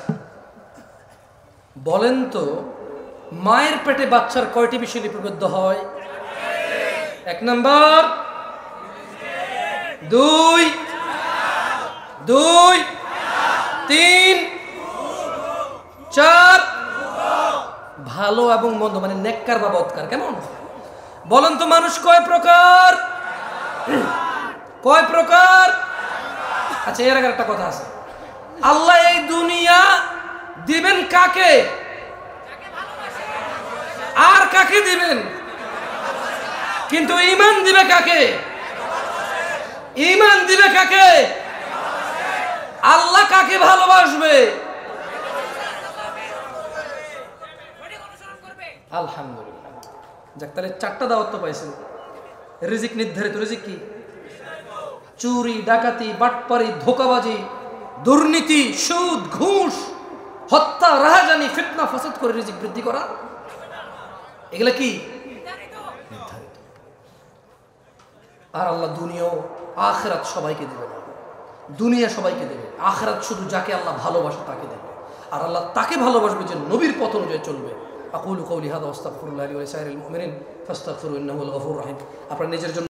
বলেন তো, মায়ের পেটে বাচ্চার কয়টি বিষয় লিপিবদ্ধ হয়? 1 নাম্বার, 2, 3, 4। ভালো এবং মন্দ মানে নেককার বা বদকার। কেমন বলেন তো, মানুষ কয় প্রকার? কয় প্রকার? আচ্ছা এর আগে একটা কথা আছে, আল্লাহ এই দুনিয়া দিবেন কাকে আর কাকে দিবেন, কিন্তু ঈমান দিবে কাকে? ঈমান দিবে কাকে? আল্লাহ কাকে ভালোবাসবে? আলহামদুলিল্লাহ। যাক, তাহলে 4টা দাওয়াত তো পাইছেন। রিজিক নির্ধারিত। রিজিক কি? চুরি, ডাকাতি, বাটপারি, ধোঁকাবাজি, দুর্নীতি, সুদ, ঘুষ, হত্যা, রাহাজানি, ফিতনা, ফাসাদ করে রিজিক বৃদ্ধি করা, এগুলা কি? নির্ধারিত। আর আল্লাহ দুনিয়া আখিরাত সবাইকে দেবে না। দুনিয়া সবাইকে দেবে, আখিরাত শুধু যাকে আল্লাহ ভালোবাসে তাকে দেবে। আর আল্লাহ তাকে ভালোবাসবে যে নবীর পথ অনুযায়ী চলবে। আকুলু কওলি হাযা ওয়াস্তাগফিরুল্লাহ লি ওয়া লিসাইরিল মুমিনিন ফাস্তাগফিরু ইন্নাহু আল গফুরুর রহিম। আপনার নিজের জন্য